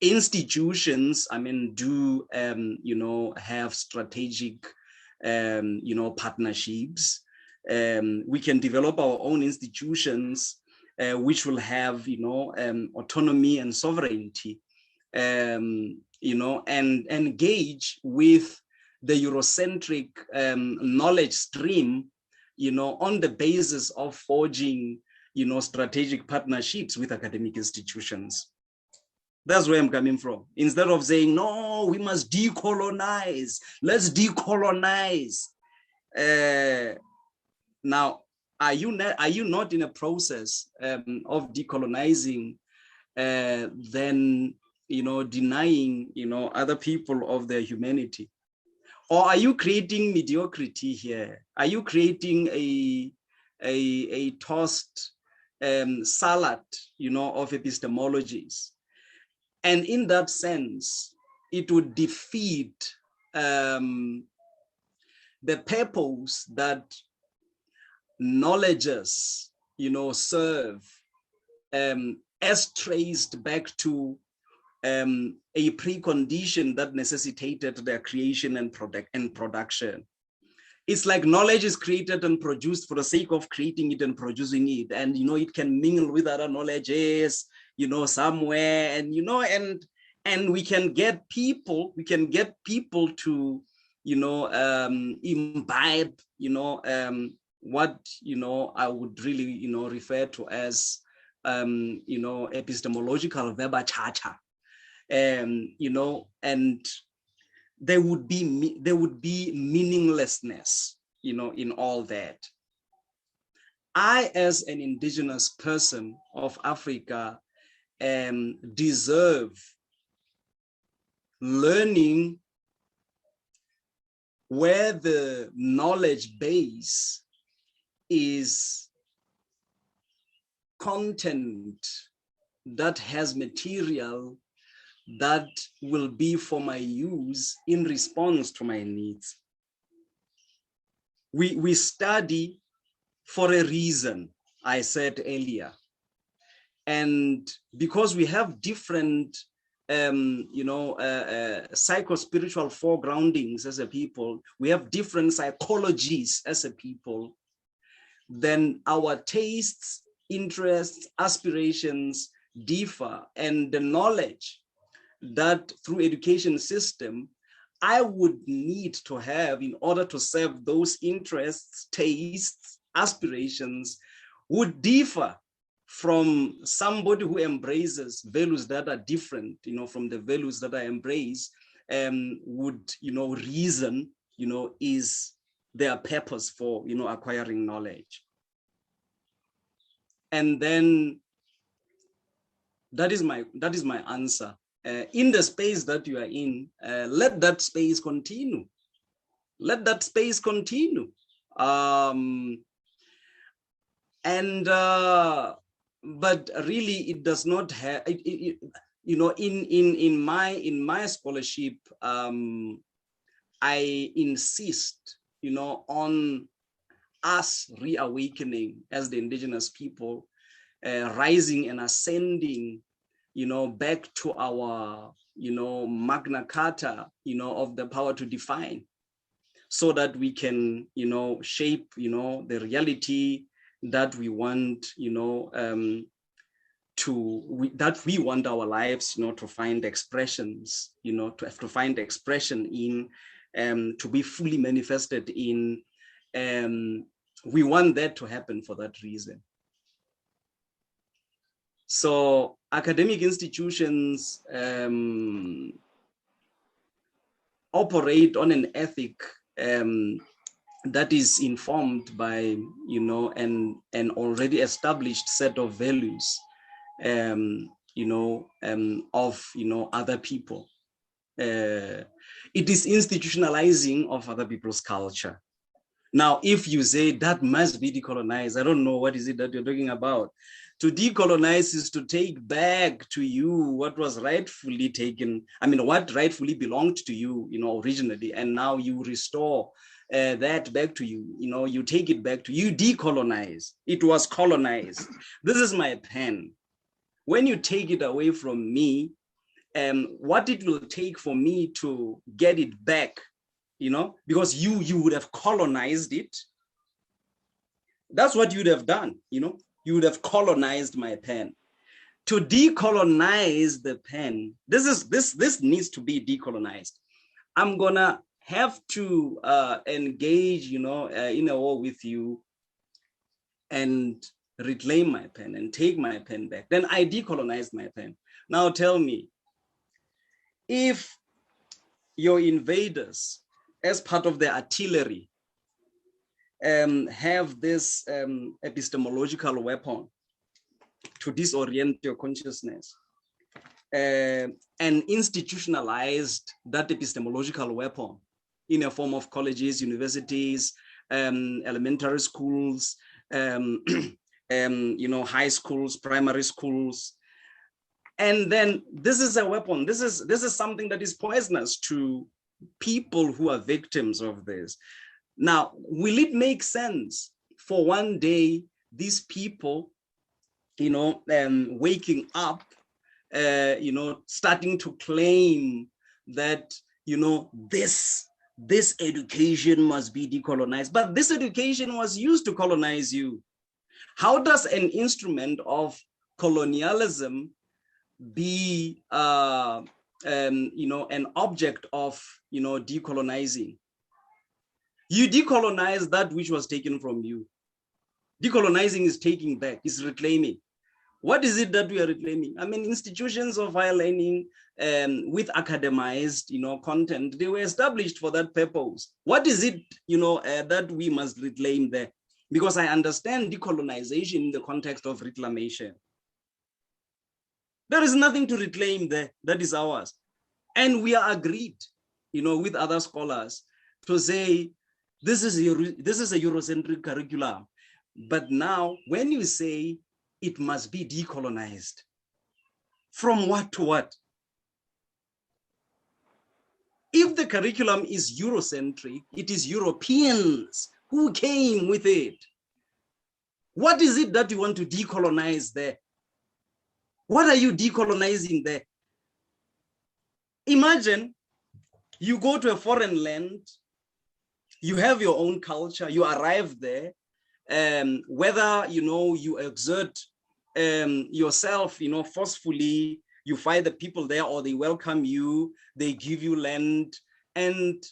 Institutions, do, have strategic, partnerships. We can develop our own institutions, which will have, autonomy and sovereignty, and engage with the Eurocentric knowledge stream, on the basis of forging, strategic partnerships with academic institutions. That's where I'm coming from. Instead of saying, no, we must decolonize, let's decolonize. Now, are you not in a process of decolonizing, then, denying, other people of their humanity? Or are you creating mediocrity here? Are you creating a tossed salad, of epistemologies? And in that sense, it would defeat the purpose that knowledges, serve, as traced back to a precondition that necessitated their creation and production. It's like knowledge is created and produced for the sake of creating it and producing it. And, it can mingle with other knowledges, somewhere, and, and we can get people to, imbibe, what, I would really, refer to as epistemological verba charter, and there would be meaninglessness, in all that. I, as an indigenous person of Africa, deserve learning where the knowledge base is content that has material that will be for my use in response to my needs. We study for a reason, I said earlier. And because we have different psycho-spiritual foregroundings as a people, we have different psychologies as a people, then our tastes, interests, aspirations differ, and the knowledge that through education system I would need to have in order to serve those interests, tastes, aspirations would differ from somebody who embraces values that are different, from the values that I embrace, would, reason, is their purpose for, acquiring knowledge. And then that is my answer. In the space that you are in, let that space continue. Let that space continue. But really, it does not have, in my scholarship, I insist, on us reawakening as the indigenous people, rising and ascending, back to our, Magna Carta, of the power to define, so that we can, shape, the reality that we want, that we want our lives, to find expressions, to find expression in, to be fully manifested in. We want that to happen for that reason. So academic institutions operate on an ethic that is informed by, an already established set of values, of, other people. It is institutionalizing of other people's culture. Now, if you say that must be decolonized, I don't know what is it that you're talking about. To decolonize is to take back to you what was rightfully taken, what rightfully belonged to you, originally, and now you restore that back to you, you take it back to you, decolonize. It was colonized. This is my pen. When you take it away from me, what it will take for me to get it back, because you would have colonized it. That's what you'd have done, you would have colonized my pen. To decolonize the pen, this needs to be decolonized. I'm gonna have to engage, in a war with you and reclaim my pen and take my pen back. Then I decolonized my pen. Now tell me, if your invaders, as part of the artillery, have this epistemological weapon to disorient your consciousness, and institutionalized that epistemological weapon in a form of colleges, universities, elementary schools, high schools, primary schools. And then this is a weapon. This is something that is poisonous to people who are victims of this. Now, will it make sense for one day these people, waking up, starting to claim that, this education must be decolonized, but this education was used to colonize you? How does an instrument of colonialism be, an object of, decolonizing? You decolonize that which was taken from you. Decolonizing is taking back, is reclaiming. What is it that we are reclaiming? I mean, institutions of higher learning with academized, content, they were established for that purpose. What is it, that we must reclaim there? Because I understand decolonization in the context of reclamation. There is nothing to reclaim there that is ours. And we are agreed, with other scholars to say, this is a Eurocentric curriculum. But now when you say it must be decolonized, from what to what? If the curriculum is Eurocentric, it is Europeans who came with it. What is it that you want to decolonize there? What are you decolonizing there? Imagine you go to a foreign land, you have your own culture, you arrive there, whether, you exert yourself, forcefully, you find the people there or they welcome you, they give you land, and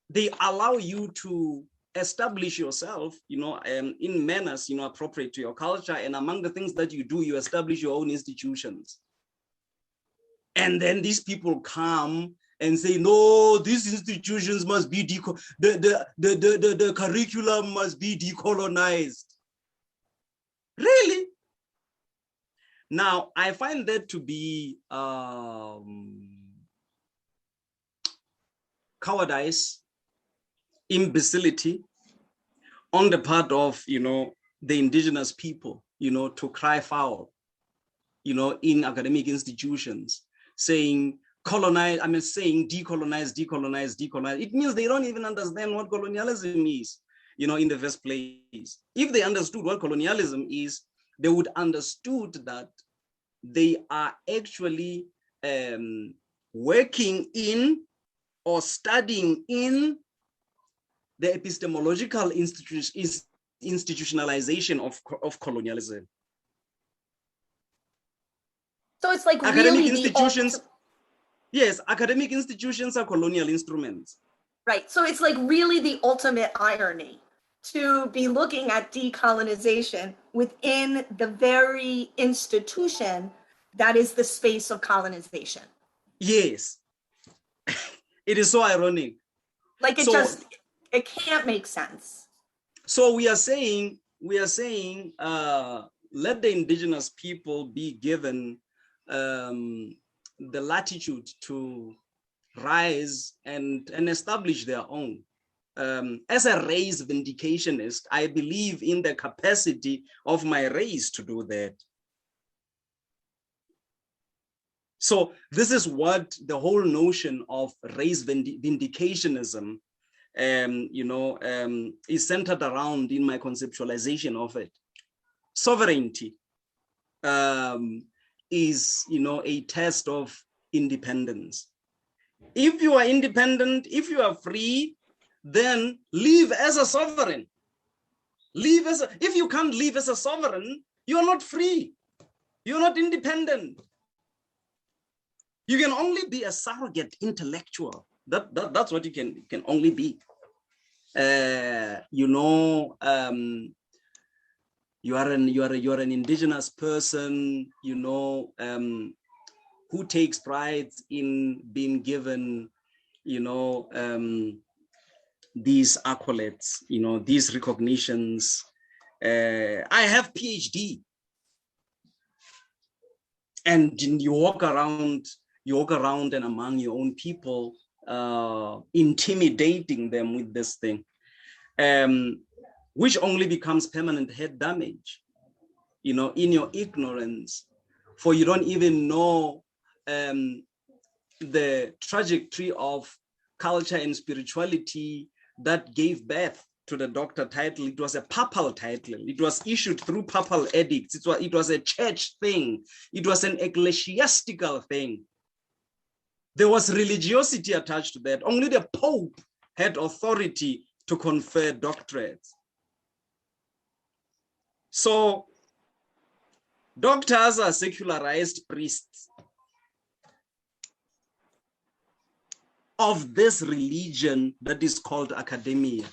they allow you to establish yourself, in manners, appropriate to your culture. And among the things that you do, you establish your own institutions. And then these people come and say, no, these institutions must be, the curriculum must be decolonized. Really? Now, I find that to be cowardice, imbecility on the part of, the indigenous people, to cry foul, in academic institutions, saying colonize, saying decolonize, decolonize, decolonize. It means they don't even understand what colonialism is, in the first place. If they understood what colonialism is, they would understood that they are actually working in or studying in the epistemological institutionalization of colonialism. So it's like academic really institutions. Yes, academic institutions are colonial instruments. Right. So it's like really the ultimate irony to be looking at decolonization within the very institution that is the space of colonization. Yes. It is so ironic. Like it can't make sense. So we are saying, let the indigenous people be given the latitude to rise and establish their own. As a race vindicationist, I believe in the capacity of my race to do that. So this is what the whole notion of race vindicationism, is centered around in my conceptualization of it. Sovereignty is, a test of independence. If you are independent, if you are free, then live as a sovereign. If you can't live as a sovereign, you're not free. You're not independent. You can only be a surrogate intellectual. That's what you can only be. You are an indigenous person, who takes pride in being given, these accolades, these recognitions. I have PhD, and you walk around and among your own people, intimidating them with this thing, which only becomes permanent head damage, in your ignorance, for you don't even know the trajectory of culture and spirituality that gave birth to the doctor title. It was a papal title. It was issued through papal edicts. It was a church thing. It was an ecclesiastical thing. There was religiosity attached to that. Only the Pope had authority to confer doctorates. So doctors are secularized priests of this religion that is called academia.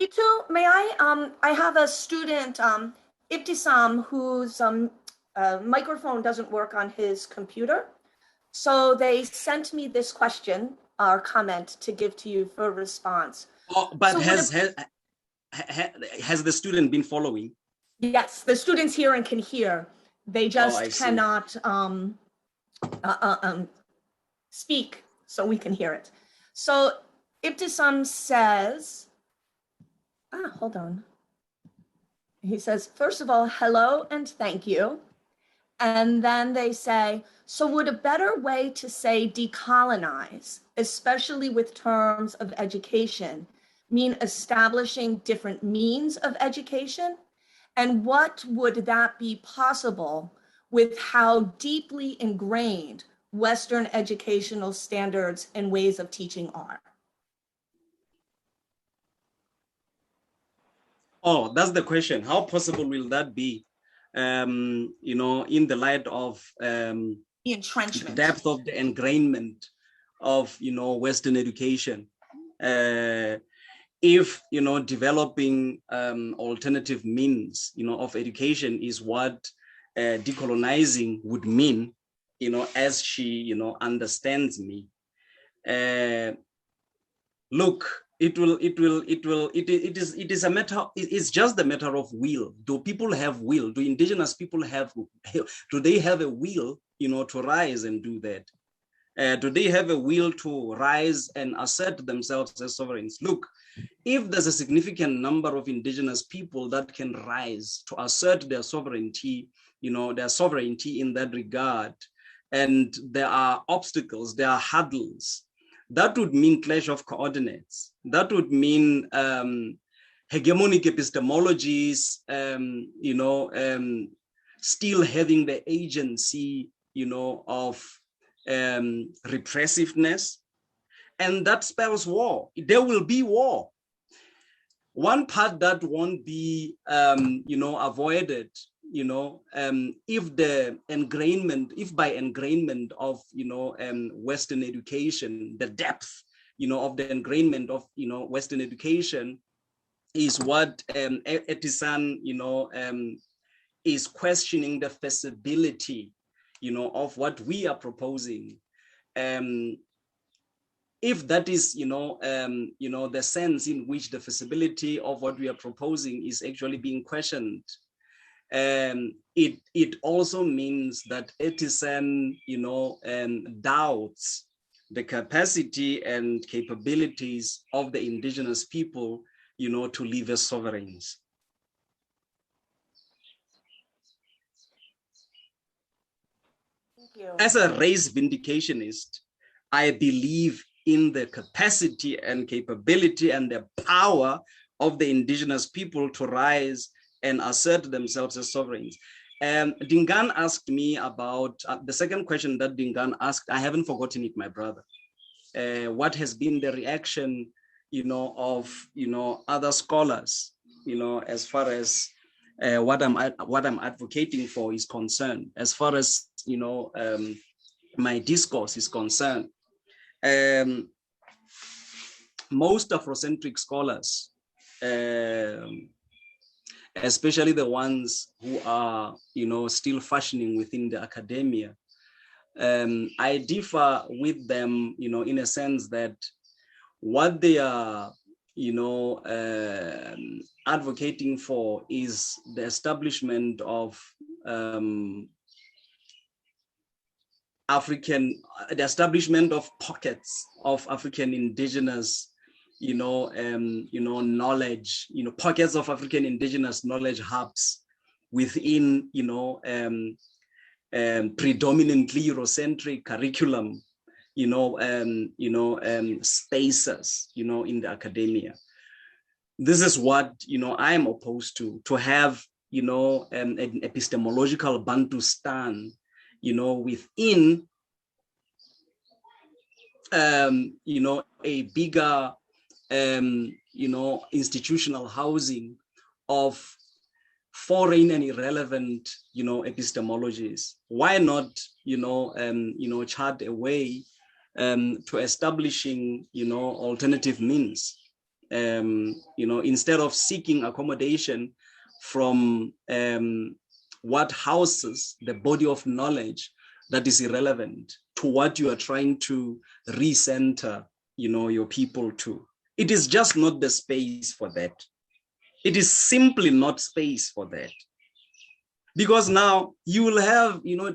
Itu, may I have a student, Ibtisam, whose microphone doesn't work on his computer. So they sent me this question or comment to give to you for response. Oh, but So has the student been following? Yes, the students hear and can hear. They just cannot speak so we can hear it. So Ibtisam says, hold on. He says, first of all, hello and thank you. And then they say, so would a better way to say decolonize, especially with terms of education, mean establishing different means of education? And what would that be possible with how deeply ingrained Western educational standards and ways of teaching are? Oh, that's the question. How possible will that be? You know, in the light of the entrenchment, the depth of the ingrainment of, you know, Western education. If, you know, developing alternative means, you know, of education is what decolonizing would mean, you know, as she, you know, understands me. Look, it is a matter, it's just a matter of will. Do people have will? Do indigenous people do they have a will, you know, to rise and do that? Do they have a will to rise and assert themselves as sovereigns? Look, if there's a significant number of indigenous people that can rise to assert their sovereignty, you know, their sovereignty in that regard, and there are obstacles, there are hurdles, that would mean clash of coordinates. That would mean hegemonic epistemologies, you know, still having the agency, you know, of repressiveness, and that spells war. There will be war. One part that won't be, you know, avoided, you know, if by ingrainment of, you know, Western education, the depth, you know, of the ingrainment of, you know, Western education is what Etisan, you know, is questioning the feasibility, you know, of what we are proposing. If that is, you know, the sense in which the feasibility of what we are proposing is actually being questioned, it also means that Etisan, you know, doubts the capacity and capabilities of the indigenous people, you know, to live as sovereigns. As a race vindicationist, I believe in the capacity and capability and the power of the indigenous people to rise and assert themselves as sovereigns. Dingan asked me about the second question that Dingan asked. I haven't forgotten it, my brother. What has been the reaction, you know, of, you know, other scholars, you know, as far as what I'm advocating for is concerned, as far as, you know, my discourse is concerned. Most Afrocentric scholars, especially the ones who are, you know, still fashioning within the academia, I differ with them, you know, in a sense that what they are, you know, advocating for is the establishment of the establishment of pockets of African indigenous, you know, knowledge, you know, pockets of African indigenous knowledge hubs within, you know, predominantly Eurocentric curriculum, you know, spaces, you know, in the academia. This is what, you know, I'm opposed to have, you know, an epistemological Bantustan, you know, within, you know, a bigger, you know, institutional housing of foreign and irrelevant, you know, epistemologies. Why not, you know, chart a way to establishing, you know, alternative means, you know, instead of seeking accommodation from what houses the body of knowledge that is irrelevant to what you are trying to recenter, you know, your people to. It is just not the space for that. It is simply not space for that. Because now you will have, you know,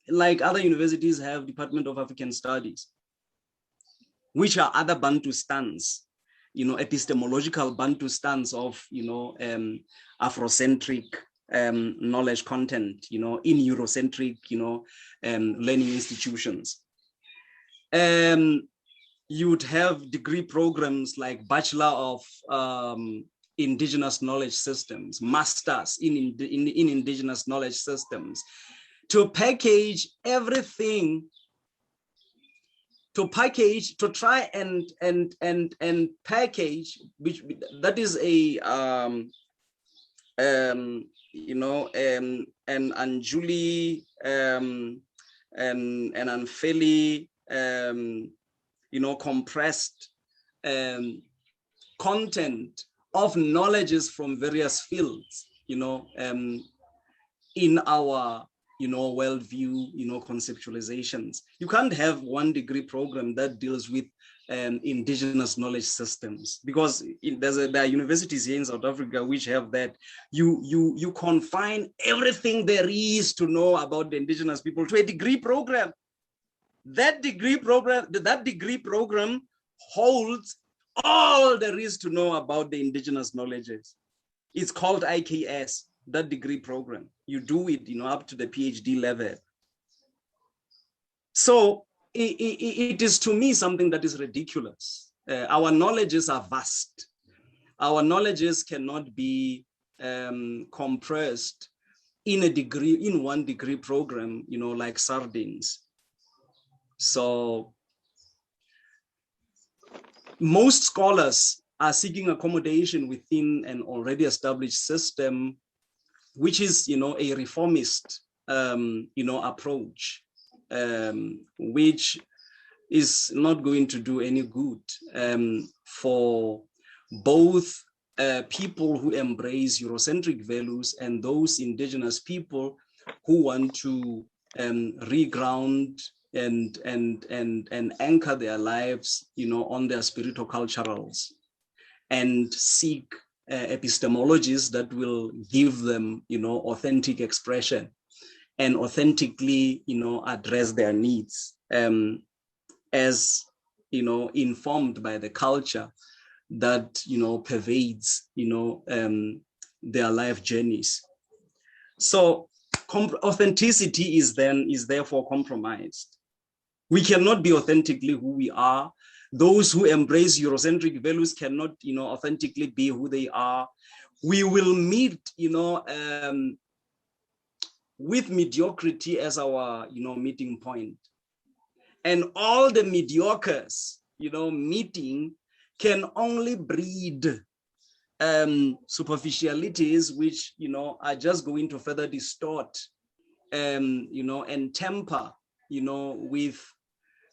like other universities have Department of African Studies, which are other Bantustans, you know, epistemological Bantustans of, you know, Afrocentric knowledge content, you know, in Eurocentric, you know, learning institutions. You would have degree programs like Bachelor of Indigenous Knowledge Systems, Masters in Indigenous Knowledge Systems, to package everything, to try and package, which that is a you know, an unduly and unfairly you know, compressed content of knowledges from various fields, you know, in our, you know, worldview, you know, conceptualizations. You can't have one degree program that deals with indigenous knowledge systems, because there are universities here in South Africa which have that. You confine everything there is to know about the indigenous people to a degree program. That degree program holds all there is to know about the indigenous knowledges. It's called IKS, that degree program. You do it, you know, up to the PhD level. So it is, to me, something that is ridiculous. Our knowledges are vast. Our knowledges cannot be compressed in one degree program, you know, like sardines. So most scholars are seeking accommodation within an already established system, which is, you know, a reformist, you know, approach, which is not going to do any good for both people who embrace Eurocentric values and those indigenous people who want to reground and anchor their lives, you know, on their spiritual culturals, and seek epistemologies that will give them, you know, authentic expression and authentically, you know, address their needs as, you know, informed by the culture that, you know, pervades, you know, their life journeys. So authenticity is therefore compromised. We cannot be authentically who we are. Those who embrace Eurocentric values cannot, you know, authentically be who they are. We will meet, you know, with mediocrity as our, you know, meeting point. And all the mediocres, you know, meeting can only breed superficialities, which, you know, are just going to further distort, you know, and temper, you know, with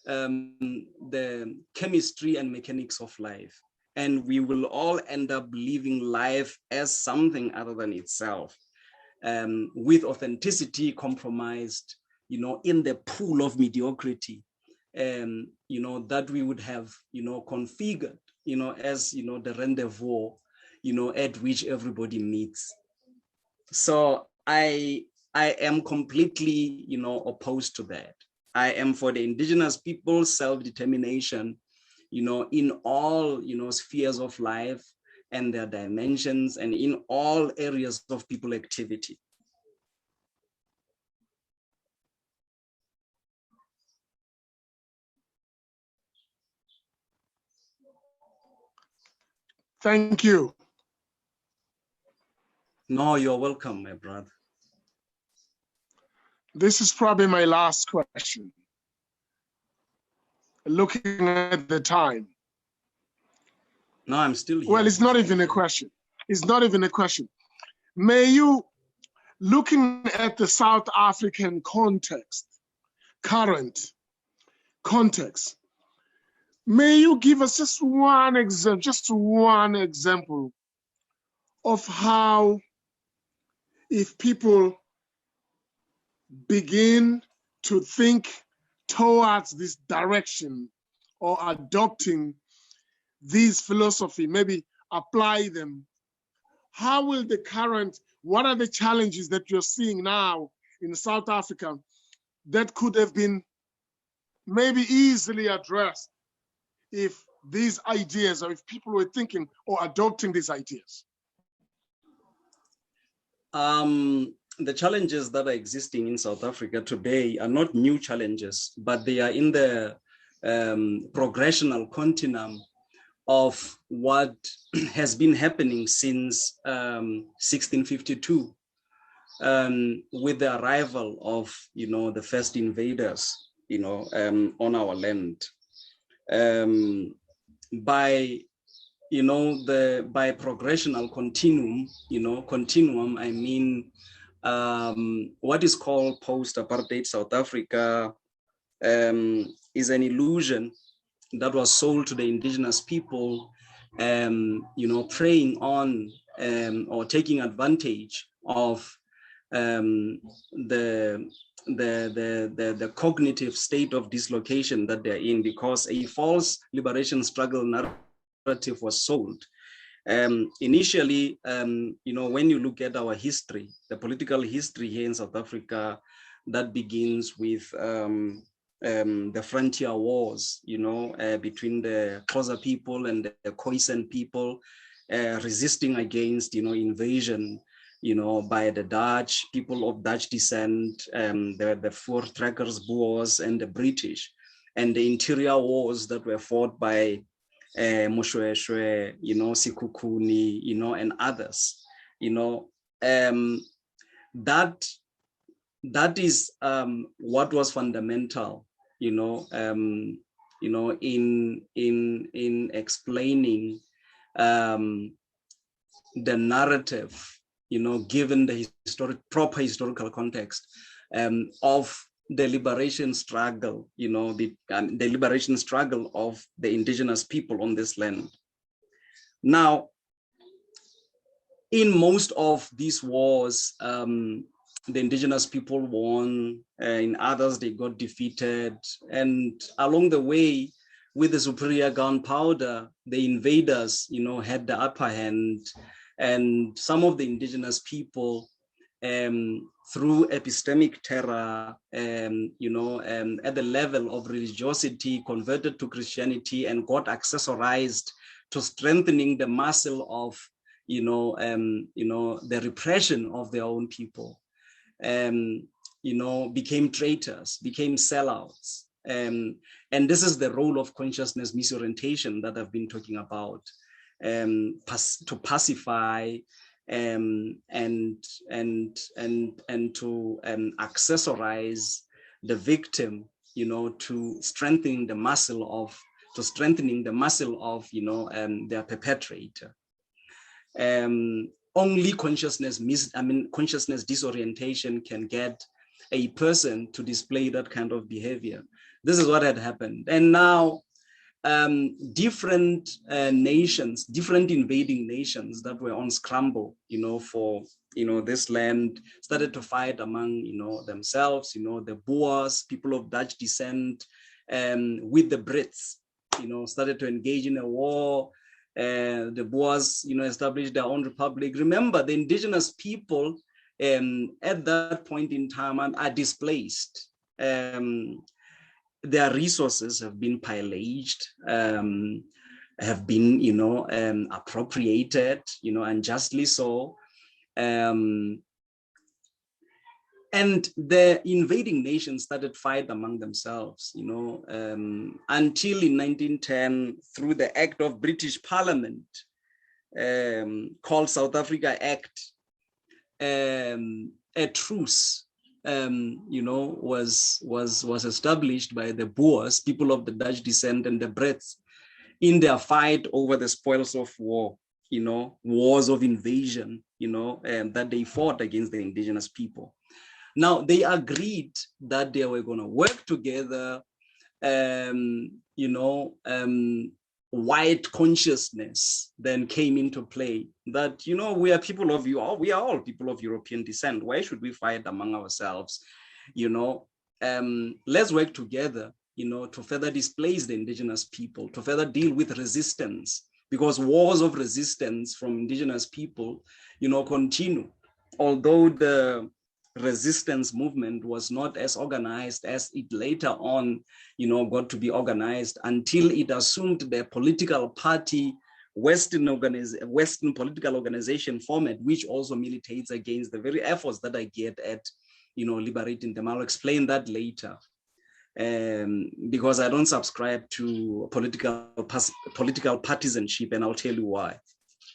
the chemistry and mechanics of life. And we will all end up living life as something other than itself, with authenticity compromised, you know, in the pool of mediocrity, you know, that we would have, you know, configured, you know, as, you know, the rendezvous, you know, at which everybody meets. So I am completely, you know, opposed to that. I am for the indigenous people's self-determination, you know, in all, you know, spheres of life and their dimensions, and in all areas of people activity. Thank you. No, you're welcome, my brother. This is probably my last question. Looking at the time. No, I'm still here. Well, it's not even a question. It's not even a question. May you, looking at the South African context, current context, May you give us just one example of how, if people begin to think towards this direction or adopting these philosophy, maybe apply them, how will what are the challenges that you're seeing now in South Africa that could have been maybe easily addressed if these ideas, or if people were thinking or adopting these ideas? The challenges that are existing in South Africa today are not new challenges, but they are in the progressional continuum of what has been happening since 1652, with the arrival of, the first invaders, on our land. By progressional continuum, I mean what is called post-apartheid South Africa is an illusion that was sold to the indigenous people, preying on or taking advantage of the cognitive state of dislocation that they're in, because a false liberation struggle narrative was sold. Initially, when you look at our history, the political history here in South Africa, that begins with the frontier wars, between the Xhosa people and the Khoisan people, resisting against, invasion, by the Dutch, people of Dutch descent, the Voortrekkers, Boers, and the British, and the interior wars that were fought by Moshweshwe, Sikukuni, and others, that is what was fundamental, in explaining the narrative, given the proper historical context of the liberation struggle, the liberation struggle of the indigenous people on this land. Now, in most of these wars, the indigenous people won, in others they got defeated, and along the way, with the superior gunpowder, the invaders, had the upper hand, and some of the indigenous people, through epistemic terror, at the level of religiosity, converted to Christianity and got accessorized to strengthening the muscle of, the repression of their own people. Became traitors, became sellouts. And this is the role of consciousness misorientation that I've been talking about, to pacify and to accessorize the victim, to strengthening the muscle of, their perpetrator. Only consciousness disorientation can get a person to display that kind of behavior. This is what had happened. And now different nations, different invading nations that were on scramble, for, this land, started to fight among, themselves, the Boers, people of Dutch descent, with the Brits, started to engage in a war. The Boers, established their own republic. Remember, the indigenous people at that point in time are displaced. Their resources have been pillaged, have been, appropriated, unjustly so. And the invading nations started fight among themselves, until in 1910, through the act of British Parliament, called South Africa Act, a truce, was established by the Boers, people of the Dutch descent, and the Brits, in their fight over the spoils of war, wars of invasion, that they fought against the indigenous people. Now, they agreed that they were going to work together white consciousness then came into play, that, we are people of we are all people of European descent. Why should we fight among ourselves? Let's work together, to further displace the indigenous people, to further deal with resistance, because wars of resistance from indigenous people, continue. Although the resistance movement was not as organized as it later on, got to be organized, until it assumed the political party, Western political organization format, which also militates against the very efforts that I get at, liberating them. I'll explain that later, because I don't subscribe to political partisanship, and I'll tell you why.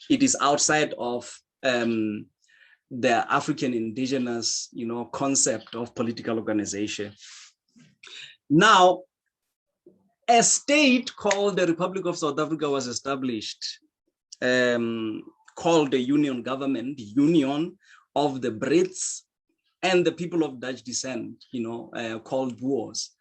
It is outside of the African indigenous, concept of political organization. Now, a state called the Republic of South Africa was established, called the Union Government, Union of the Brits and the people of Dutch descent, called Boers.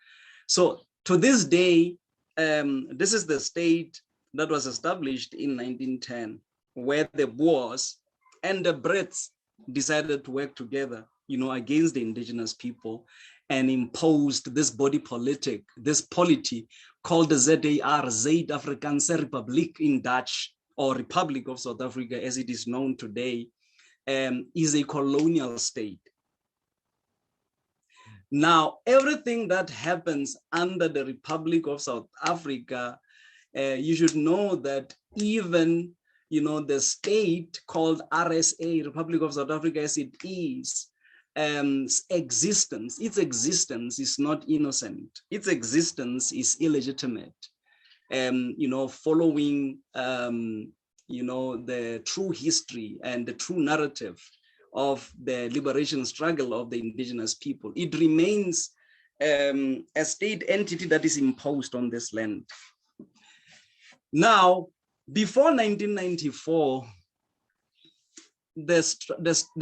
So to this day, this is the state that was established in 1910, where the Boers and the Brits decided to work together, against the indigenous people, and imposed this body politic, this polity called the ZAR, Zuid-Afrikaanse Republiek in Dutch, or Republic of South Africa as it is known today, is a colonial state. Now, everything that happens under the Republic of South Africa, you should know that even the state called RSA, Republic of South Africa as it is, its existence is not innocent. Its existence is illegitimate. Following, the true history and the true narrative of the liberation struggle of the indigenous people. It remains a state entity that is imposed on this land. Now, before 1994, the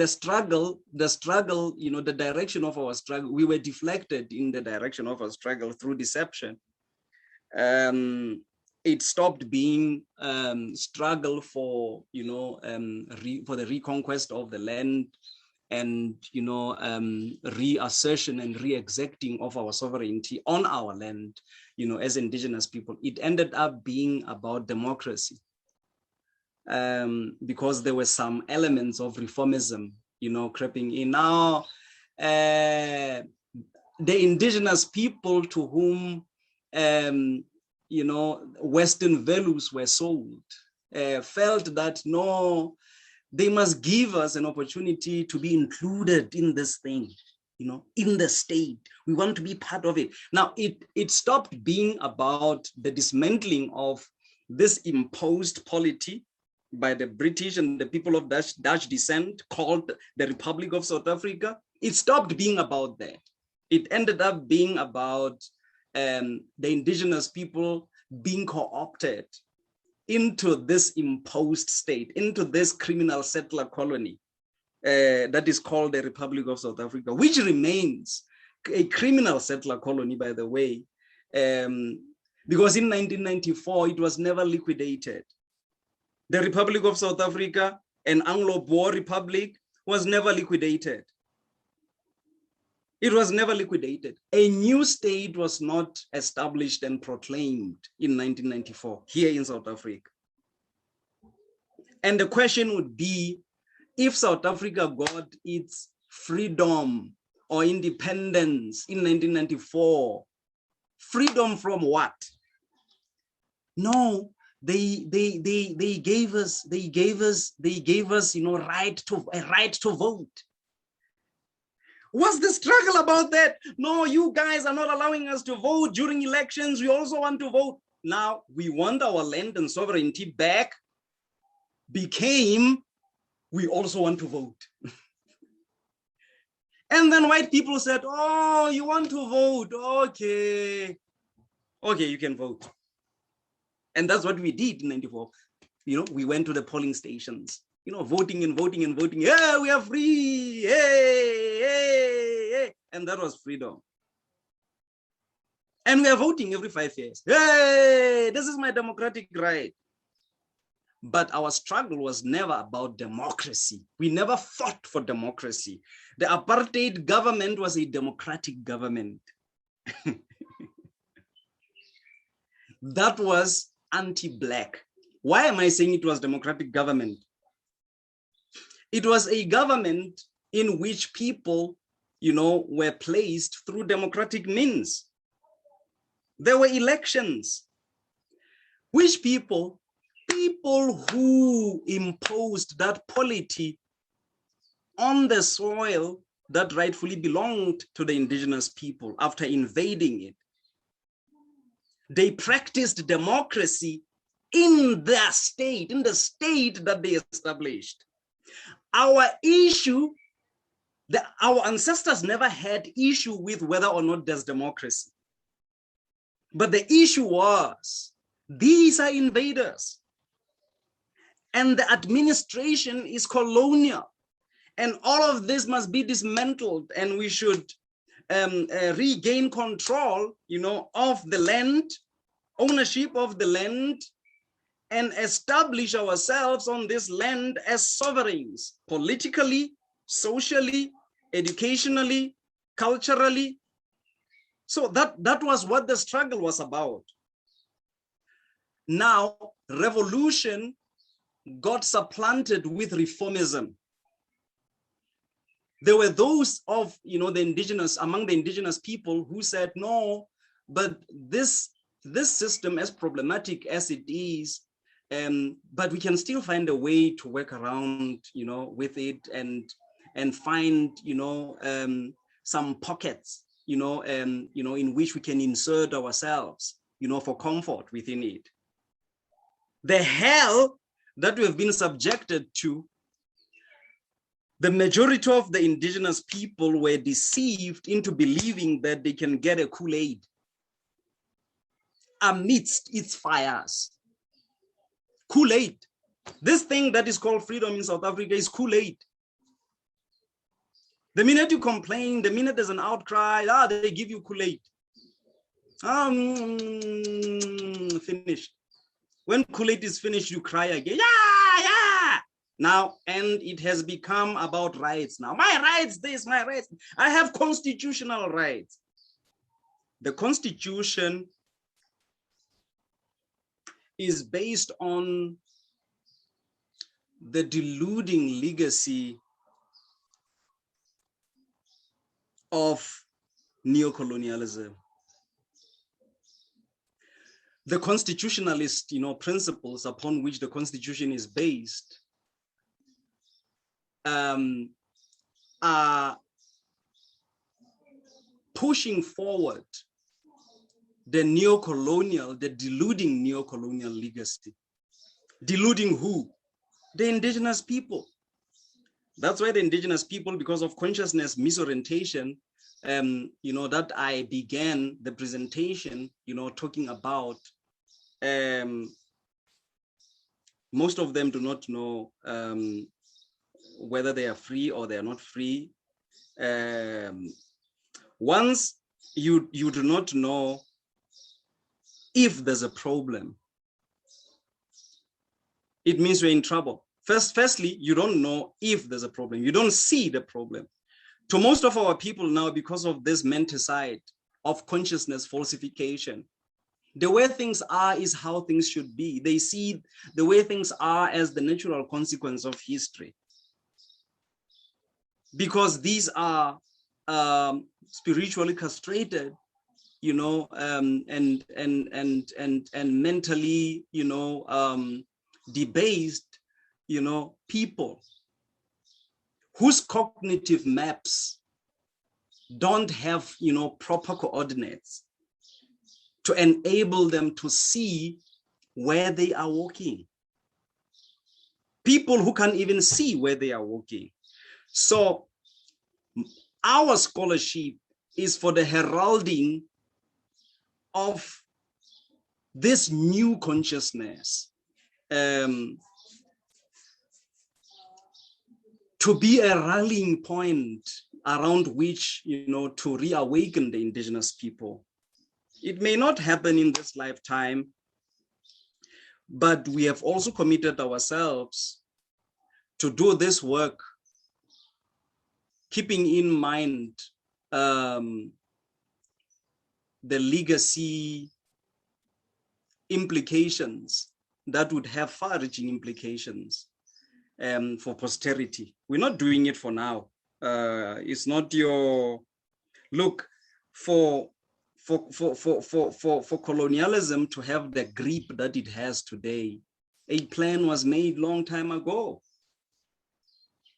struggle, the direction of our struggle, we were deflected in the direction of our struggle through deception. It stopped being struggle for, for the reconquest of the land and, reassertion and re-exacting of our sovereignty on our land, as indigenous people. It ended up being about democracy, because there were some elements of reformism, creeping in. Now, the indigenous people to whom, Western values were sold, felt that, no, they must give us an opportunity to be included in this thing, in the state. We want to be part of it. Now, it stopped being about the dismantling of this imposed polity by the British and the people of Dutch descent called the Republic of South Africa. It stopped being about that. It ended up being about the indigenous people being co-opted into this imposed state, into this criminal settler colony that is called the Republic of South Africa, which remains a criminal settler colony, by the way, because in 1994, it was never liquidated. The Republic of South Africa, an Anglo-Boer republic, was never liquidated. It was never liquidated. A new state was not established and proclaimed in 1994 here in South Africa. And the question would be, if South Africa got its freedom or independence in 1994, freedom from what? No, they gave us right to vote. What's the struggle about that? No, you guys are not allowing us to vote during elections. We also want to vote. Now we want our land and sovereignty back. Became, we also want to vote. And then white people said, oh, you want to vote? Okay, you can vote. And that's what we did in 94. We went to the polling stations, voting and voting and voting. Yeah, we are free. Hey. And that was freedom. And we are voting every 5 years. Hey, this is my democratic right. But our struggle was never about democracy. We never fought for democracy. The apartheid government was a democratic government. That was anti-Black. Why am I saying it was democratic government? It was a government in which people, were placed through democratic means. There were elections. Which people? People who imposed that polity on the soil that rightfully belonged to the indigenous people after invading it. They practiced democracy in their state, in the state that they established. Our issue, our ancestors never had issue with whether or not there's democracy. But the issue was, these are invaders. And the administration is colonial. And all of this must be dismantled, and we should regain control, of the land, ownership of the land, and establish ourselves on this land as sovereigns, politically, socially, educationally, culturally. So that was what the struggle was about. Now, revolution got supplanted with reformism. There were those of, among the indigenous people who said, no, but this system, as problematic as it is, but we can still find a way to work around, with it and find, some pockets, in which we can insert ourselves, for comfort within it. The hell that we have been subjected to, the majority of the indigenous people were deceived into believing that they can get a Kool-Aid amidst its fires. Kool-Aid. This thing that is called freedom in South Africa is Kool-Aid. The minute you complain, the minute there's an outcry, they give you Kool-Aid. Finished. When Kool-Aid is finished, you cry again. Yeah. Now, and it has become about rights now. My rights, this, my rights. I have constitutional rights. The Constitution is based on the deluding legacy of neocolonialism. The constitutionalist, principles upon which the Constitution is based are pushing forward the deluding neocolonial legacy. Deluding who? The indigenous people. That's why the indigenous people, because of consciousness misorientation, that I began the presentation, talking about, most of them do not know whether they are free or they are not free. Once you do not know if there's a problem, it means you're in trouble. Firstly, you don't know if there's a problem. You don't see the problem. To most of our people now, because of this menticide of consciousness falsification, the way things are is how things should be. They see the way things are as the natural consequence of history. Because these are spiritually castrated, and mentally, debased, people whose cognitive maps don't have, proper coordinates to enable them to see where they are walking. People who can't even see where they are walking. So our scholarship is for the heralding of this new consciousness, to be a rallying point around which, to reawaken the indigenous people. It may not happen in this lifetime, but we have also committed ourselves to do this work, keeping in mind the legacy implications that would have far-reaching implications for posterity. We're not doing it for now. It's not your look for colonialism to have the grip that it has today. A plan was made long time ago.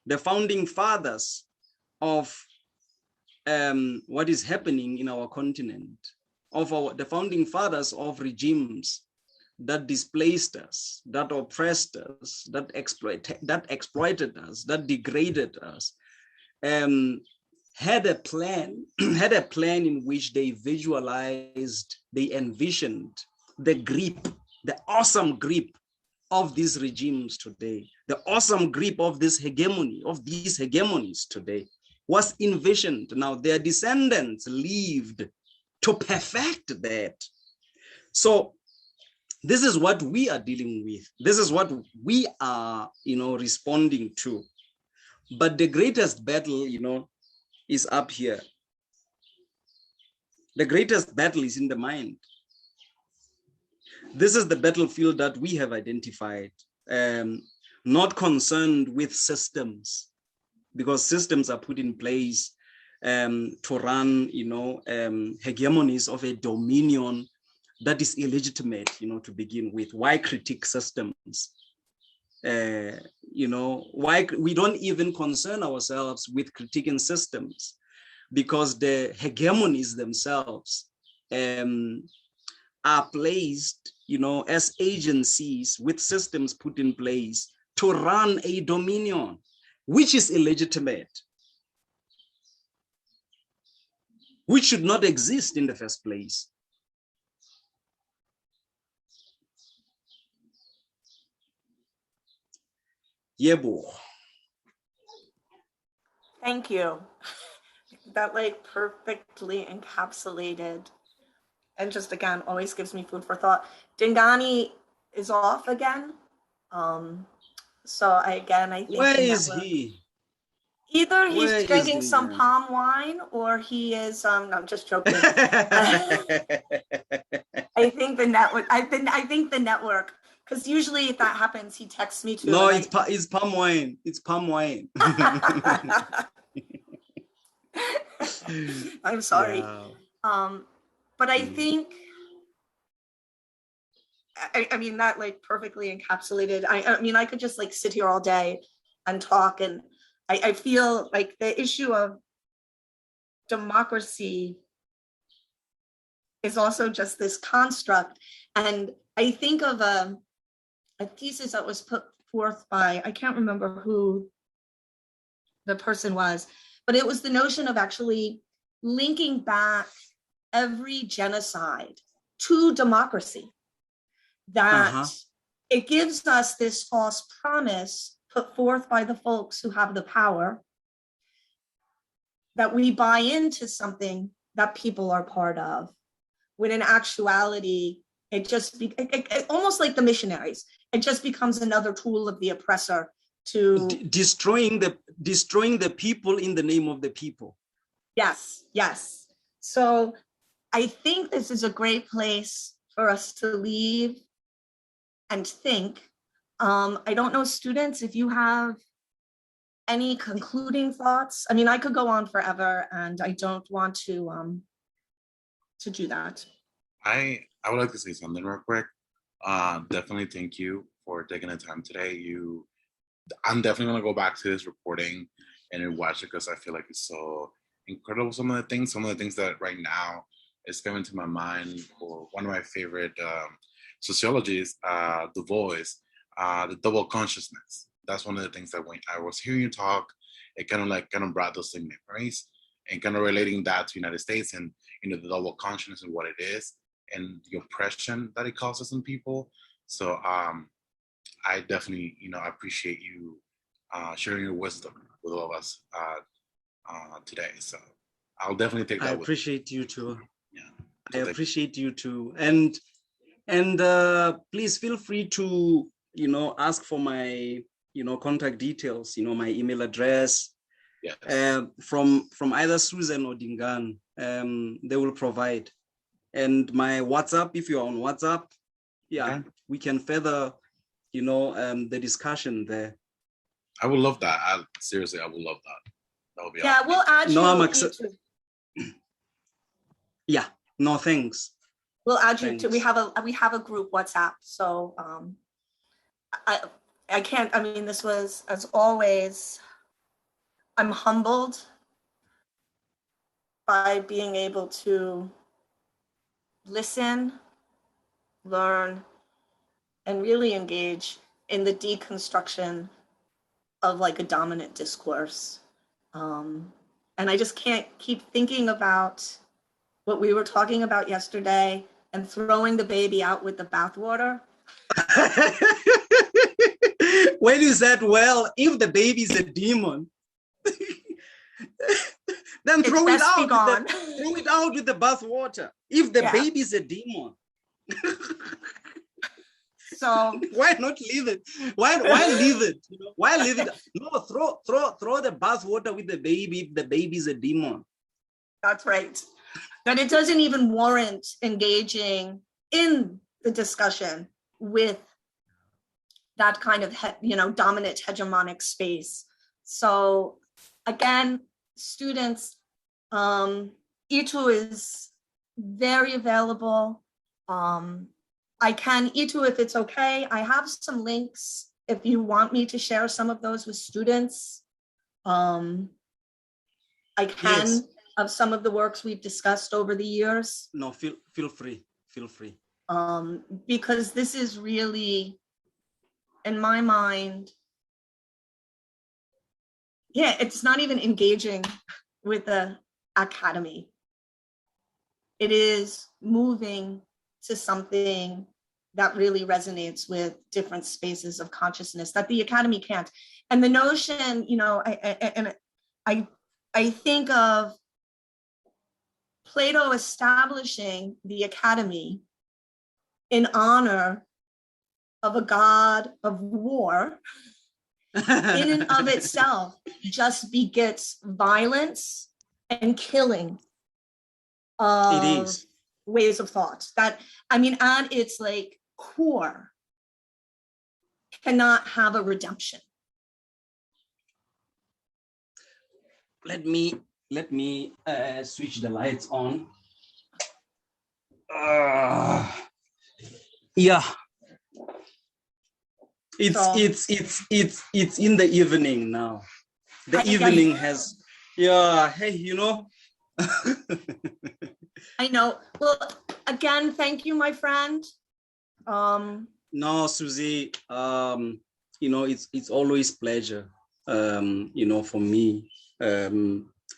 The founding fathers of what is happening in our continent, the founding fathers of regimes that displaced us, that oppressed us, that exploited us, that degraded us, had a plan, in which they visualized, they envisioned the grip, the awesome grip of these regimes today, the awesome grip of this hegemony, of these hegemonies today, was envisioned. Now their descendants lived to perfect that. So this is what we are dealing with. This is what we are, responding to. But the greatest battle, is up here. The greatest battle is in the mind. This is the battlefield that we have identified, not concerned with systems, because systems are put in place to run, hegemonies of a dominion that is illegitimate, to begin with. Why critique systems? Why we don't even concern ourselves with critiquing systems, because the hegemonies themselves are placed, as agencies with systems put in place to run a dominion, which is illegitimate, which should not exist in the first place. Yebo. Thank you. That perfectly encapsulated, and just again always gives me food for thought. Dingani is off again. So I think where is he? Either he's drinking some palm wine or he is no, I'm just joking. I think the network, I think the network, because usually if that happens, he texts me too. No, it's palm wine. It's palm wine. I'm sorry. Yeah. But I think, I mean, that perfectly encapsulated. I mean, I could just sit here all day and talk, and I feel like the issue of democracy is also just this construct. And I think of a thesis that was put forth by, I can't remember who the person was, but it was the notion of actually linking back every genocide to democracy. That it gives us this false promise put forth by the folks who have the power that we buy into something that people are part of, when in actuality, it just almost like the missionaries, it just becomes another tool of the oppressor to destroying the people in the name of the people. Yes, yes. So I think this is a great place for us to leave and think. I don't know, students, if you have any concluding thoughts. I mean, I could go on forever, and I don't want to do that. I would like to say something real quick. Definitely thank you for taking the time today. I'm definitely gonna go back to this recording and watch it, because I feel like it's so incredible. Some of the things that right now is coming to my mind, or one of my favorite sociologies, Du Bois, the double consciousness. That's one of the things that when I was hearing you talk, it kind of brought those same memories, and kind of relating that to the United States and the double consciousness and what it is, and the oppression that it causes in people. So I definitely appreciate you sharing your wisdom with all of us today. So I'll definitely take that. I appreciate you too. Yeah. I appreciate you too. And please feel free to, ask for my, contact details, my email address, Yes. from either Susan or Dingan. They will provide. And my WhatsApp, if you're on WhatsApp, Okay. we can further, the discussion there. I would love that. Seriously, I would love that. That would be Yeah, awesome. we'll add No, I'm you. Yeah, no, thanks. We'll add you to. Thanks. We have a group WhatsApp. So I can't. I mean, this was, as always, I'm humbled by being able to listen, learn, and really engage in the deconstruction of like a dominant discourse. And I just can't keep thinking about what we were talking about yesterday and throwing the baby out with the bathwater. When you said, well, if the baby is a demon, then throw it out with the bath water. If the baby is a demon. So why not leave it? Why leave it? Why leave it? No, throw the bath water with the baby if the baby is a demon. That's right. But it doesn't even warrant engaging in the discussion with that kind of, dominant hegemonic space. So again, students, Itu is very available. I can, Itu, if it's okay, I have some links if you want me to share some of those with students. I can. Yes. Of some of the works we've discussed over the years. No, feel free. Because this is really, in my mind, it's not even engaging with the academy. It is moving to something that really resonates with different spaces of consciousness that the academy can't. And the notion, I think of Plato establishing the academy in honor of a god of war in and of itself just begets violence and killing of ways of thought that, at its core, cannot have a redemption. Let me switch the lights on. It's in the evening now. The evening has, hey, I know. Well, again, thank you, my friend. No, Susie, it's always pleasure, for me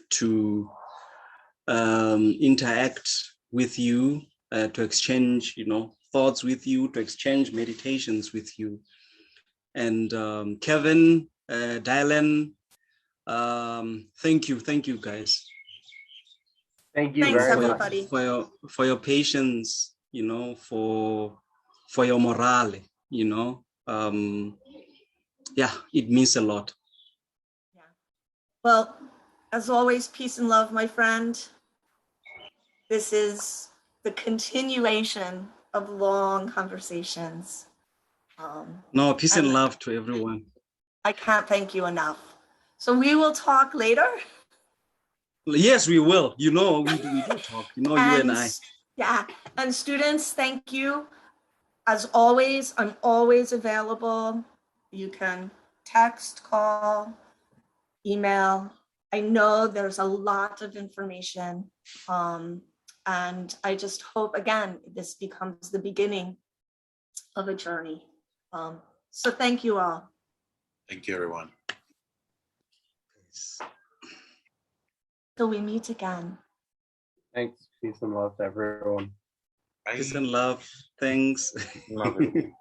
to interact with you, to exchange, thoughts with you, to exchange meditations with you. And Kevin, Dylan, thank you guys. Thank you Thanks, very everybody. much for your patience, for your morale, it means a lot. Yeah. Well, as always, peace and love, my friend. This is the continuation of long conversations. No, peace and love to everyone. I can't thank you enough. So we will talk later. Yes, we will. We do talk, you and I. Yeah, and students, thank you. As always, I'm always available. You can text, call, email. I know there's a lot of information. And I just hope, again, this becomes the beginning of a journey. So thank you all. Thank you, everyone. Till we meet again. Thanks. Peace and love to everyone. Bye. Peace and love. Thanks. Love it.